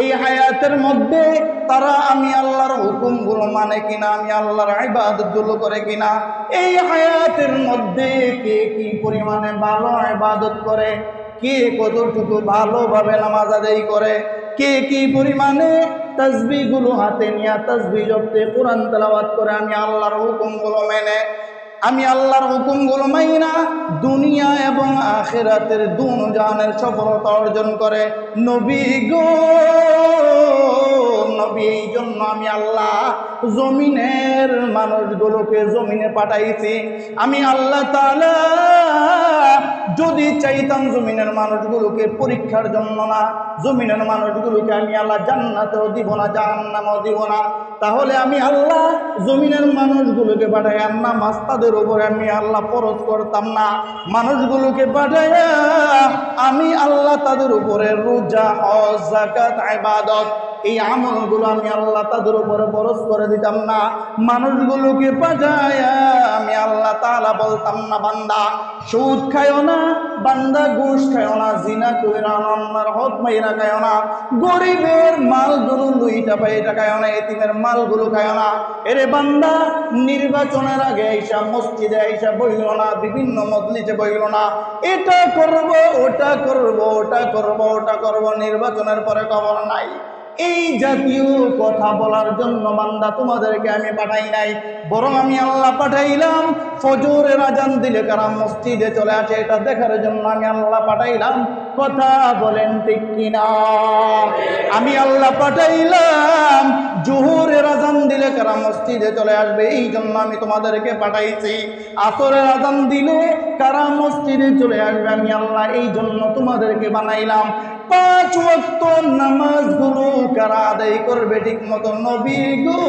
এই আয়াতের মধ্যে তারা আমি আল্লাহর হুকুমগুলো মানে কিনা, আমি আল্লাহর ইবাদতগুলো করে কিনা, এই আয়াতের মধ্যে কে কি পরিমাণে ভালো ইবাদত করে, কে কতটুকু ভালোভাবে নামাজ আদায় করে, কে কি পরিমাণে তাসবিহগুলো হাতে নিয়ে তাসবিহ জপতে কোরআন তেলাওয়াত করে, আমি আল্লাহর হুকুমগুলো মেনে, আমি আল্লাহর হুকুমগুলো মাইনা দুনিয়া এবং আখিরাতের দুনো জাহানের সফলতা অর্জন করে। নবী গো নবী, এই জন্য আমি আল্লাহ জমিনের মানুষগুলোকে জমিনে পাঠাইছি। আমি আল্লাহ তাআলা যদি চাইতাম জমিনের মানুষগুলোকে পরীক্ষার জন্য না, জমিনের মানুষগুলোকে আমি আল্লাহ জান্নাতেও দিব না জাহান্নামেও দিব না, তাহলে আমি আল্লাহ জমিনের মানুষগুলোকে পাঠাইয়া নামাজ তাদের উপরে আমি আল্লাহ ফরজ করতাম না, মানুষগুলোকে পাঠাইয়া আমি আল্লাহ তাদের উপরে রোজা হজ যাকাত ইবাদত এই আমলগুলো আমি আল্লাহ তাদের উপরে ফরজ করে দিতাম না, মানুষগুলোকে পাঠাইয়া আমি আল্লাহ তাআলা বলতাম না বান্দা সুদ খায়ও না, বান্দা ঘুষ খায়ও না, জিনা কইরা না, অন্যের হক মাইরা খায়ও না, গরিবের মালগুলো লুইটা পাইটা খায়ও না, এতিমের মালগুলো খায়ও না। এরে বান্দা নির্বাচনের আগে আইসা মসজিদে আইসা বইল না, বিভিন্ন মজলিসে বইল না, এটা করব ওটা করব ওটা করব ওটা করব, নির্বাচনের পরে খবর নাই। এই জাতীয় কথা বলার জন্য বান্দা তোমাদেরকে আমি পাঠাই নাই, বরং আমি আল্লাহ পাঠাইলাম ফজরের আজান দিলে কারা মসজিদে চলে আসে এটা দেখার জন্য আমি আল্লাহ পাঠাইলাম। কথা বলেন ঠিক কিনা? আমি আল্লাহ পাঠাইলাম জোহরের আজান দিলে কারা মসজিদে চলে আসবে, এই জন্য আমি তোমাদেরকে পাঠাইছি। আসরের আজান দিলে কারা মসজিদে চলে আসবে, আমি আল্লাহ এই জন্য তোমাদেরকে বানাইলাম। 5 ওয়াক্ত নামাজগুলো কারা আদায় করবে ঠিক মতো, নবী গো,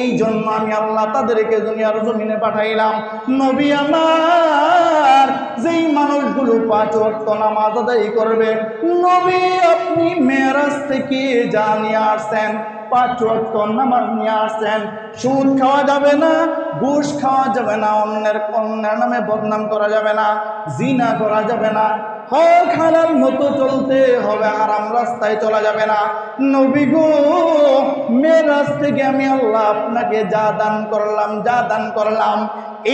এই জন্য আমি আল্লাহ তাদেরকে দুনিয়ার জমিনে পাঠাইলাম। নবী আমার, যেই মানুষগুলো 5 ওয়াক্ত নামাজ আদায় করবে, নবী আপনি মেরাজ থেকে যা নিয়ে আসছেন, 5 ওয়াক্ত নামাজ নিয়ে আসছেন। সুদ খাওয়া যাবে না, ঘুষ খাওয়া যাবে না, অন্যের নামে বদনাম করা যাবে না, জিনা করা যাবে না, হক হালাল মতো চলতে হবে, আরাম রাস্তায় চলা যাবে না। নবী গো, মেরাজ থেকে আমি আল্লাহ আপনাকে যা দান করলাম,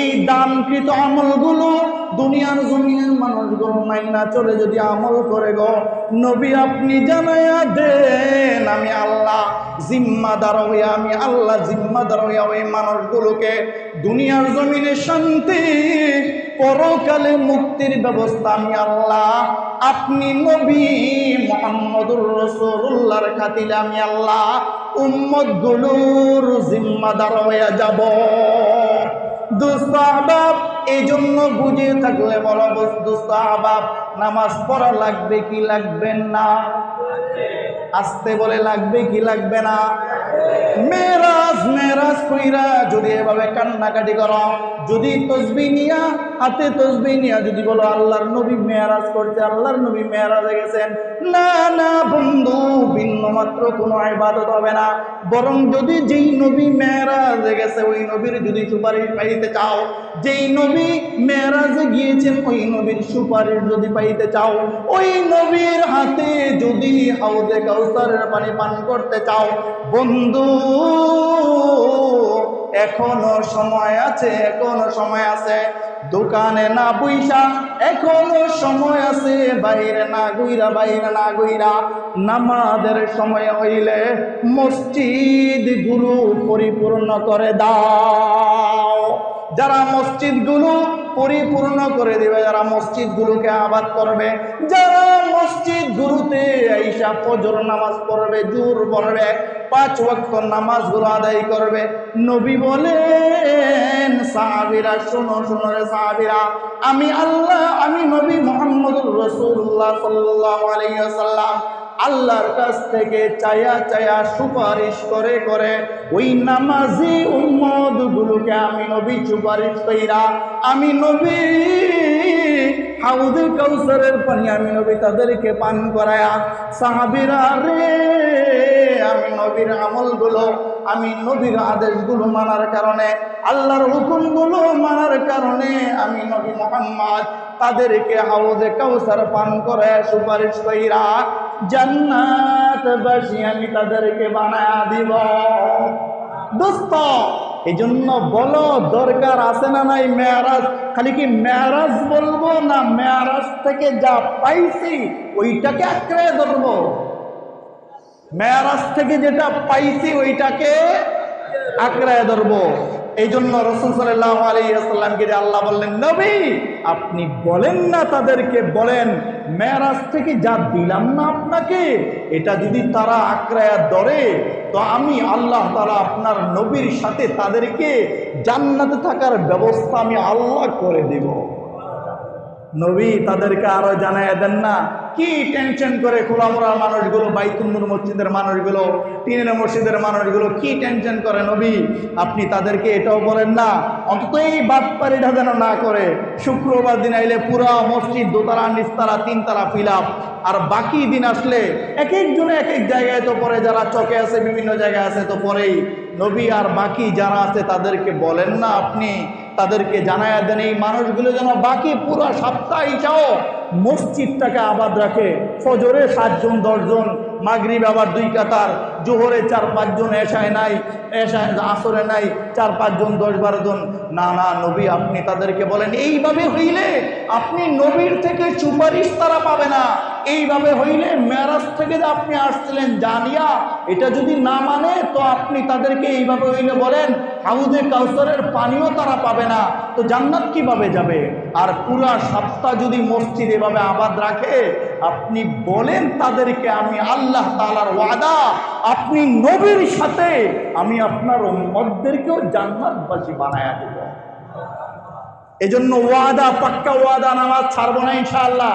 এই দানকৃত আমলগুলো দুনিয়ার জমিনের মানুষগুলো মাইনা চলে যদি আমল করে গো, নবী আপনি জানায়া দেন, আমি আল্লাহ জিম্মাদার হইয়া ওই মানুষগুলোকে দুনিয়ার জমিনে শান্তি, পরকালে মুক্তির ব্যবস্থা আমি আল্লাহ আপনি নবী মুহাম্মদুর রাসূলুল্লাহর খাতিরে আমি আল্লাহ উম্মতগুলোর জিম্মাদার হয়ে যাব। দোস্ত আহবাব, এই জন্য বুঝে থাকলে বলো দোস্ত আহবাব, নামাজ পড়া লাগবে কি লাগবে না? আসতে বলে লাগবে কি লাগবে না? মেরাজ কইরা যদি এভাবে কান্নাকাটি করো, যদি তসবিহ নিয়া, হাতে তসবিহ নিয়া যদি বলো আল্লাহর নবী মেরাজ করছে, আল্লাহর নবী মেরাজে গেছেন, না না বন্ধু, ভিন্ন মাত্র কোনো ইবাদত হবে না। বরং যদি যেই নবী মেরাজে গেছে ওই নবীর যদি সুপারিশ পাইতে চাও, যেই নবী মেরাজে গিয়েছেন ওই নবীর সুপারিশ যদি পাইতে চাও, ওই নবীর হাতে যদি হাউজে কাউসারের পানি পান করতে চাও, বন্ধু এখনো সময় আছে, দোকানে না বইসা এখনো সময় আছে, বাইরে না গইরা নামাজের সময় হইলে মসজিদ গুলো পরিপূর্ণ করে দাও। যারা মসজিদগুলো পরিপূর্ণ করে দিবে, যারা মসজিদগুলোকে আবাদ করবে, যারা মসজিদগুলোতে আইসা ফজর নামাজ পড়বে, জোহর পড়বে, 5 ওয়াক্ত নামাজগুলো আদায় করবে, নবী বলেন সাহাবীরা শোনো রে সাহাবীরা, আমি আল্লাহ, আমি নবী মুহাম্মদুর রাসূলুল্লাহ সাল্লাল্লাহু আলাইহি ওয়াসাল্লাম আল্লাহর কাছ থেকে চায়া সুপারিশ করে ওই নামাজি উম্মতগুলোকে আমি নবী সুপারিশ কইরা, আমি নবী হাউজে কাউসারের পানি আমি নবী তাদেরকে পান করায়া, সাহাবীরা রে, আমি নবীর আমলগুলো, আমি নবীর আদেশগুলো মানার কারণে, আল্লাহর হুকুমগুলো মানার কারণে আমি নবী মুহাম্মদ তাদেরকে হাউজে কাউসার পান করে সুপারিশ কইরা জান্নাতবাসী আমি তাদেরকে বানায়া দিব। দোস্ত, এই জন্য বলো দরকার আছে না নাই মেরাজ? খালি কি মেরাজ বলবো না মেরাজ থেকে যা পাইছি ওইটাকে আঁকড়ে ধরবো? মেরাজ থেকে যেটা পাইছি ওইটাকে আঁকড়ে ধরবো। এই জন্য রাসূল সাল্লাল্লাহু আলাইহি ওয়াসাল্লামকে আল্লাহ বললেন, নবী আপনি বলেন না, তাদেরকে বলেন মেরাজ থেকে যা দিলাম না আপনাকে, এটা যদি তারা আঁকড়ায়া ধরে তো আমি আল্লাহ তাআলা আপনার নবীর সাথে তাদেরকে জান্নাতে থাকার ব্যবস্থা আমি আল্লাহ করে দেব। নবী তাদেরকে আরো জানায় দেন না, কি টেনশন করে খোলামোড়া মানুষগুলো, বাইতুল নূর মসজিদের মানুষগুলো, টিনের মসজিদের মানুষগুলো কি টেনশন করে? নবী আপনি তাদেরকে এটাও বলেন না, অন্তত এই বাটপাড়িটা যেন না করে। শুক্রবার দিন আইলে পুরা মসজিদ দোতলা, নিচতলা, 3 তলা ফিল আপ, আর বাকি দিন আসলে এক একজনে এক এক জায়গায় তো পরে, যারা চকে আছে বিভিন্ন জায়গায় আছে তো পরেই। নবী আর বাকি যারা আছে তাদেরকে বলেন না, আপনি তাদেরকে জানায়া দেন এই মানুষগুলো যেন বাকি পুরো সপ্তাহটাও মসজিদটাকে আবাদ রাখে। ফজরে 7 জন 10 জন, মাগরিব আবার 2 কাতার, জোহরে 4-5 জন, এশায় নাই, আসরে নাই 4-5 জন, 10-12 জন। না না নবী আপনি তাদেরকে বলেন, এইভাবে হইলে আপনি নবীর থেকে সুপারিশ তারা পাবে না। এইভাবে হইলে মেরাজ থেকে যে আপনি আসছিলেন জানিয়া এটা যদি না মানে তো আপনি তাদেরকে এইভাবে হইলে বলেন হাউজে কাউসারের পানিও তারা পাবে না। তো জান্নাত কিভাবে যাবে? আর পুরা সপ্তাহ যদি মসজিদ এভাবে আবাদ রাখে, আপনি বলেন তাদেরকে আমি আল্লাহ তাআলার ওয়াদা, আপনি নবীর সাথে আমি আপনার উম্মতদেরকেও জান্নাতবাসী বানায়া দেব। এজন্য ওয়াদা, পাক্কা ওয়াদা, নামাজ ছাড়বো না ইনশাআল্লাহ।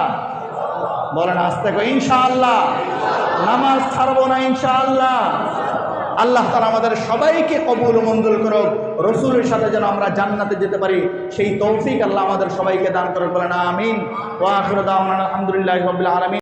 বলেন আস্তে করে ইনশাআল্লাহ। নামাজ ছাড়বো না ইনশাআল্লাহ। আল্লাহ তাআলা আমাদের সবাইকে কবুল ও মঞ্জুর করুক, রসুলের সাথে যেন আমরা জান্নাতে যেতে পারি সেই তৌফিক আল্লাহ আমাদের সবাইকে দান করুক। বলেন আমিন। ওয়া আখিরু দাওয়ানা আলহামদুলিল্লাহি রাব্বিল আলামিন।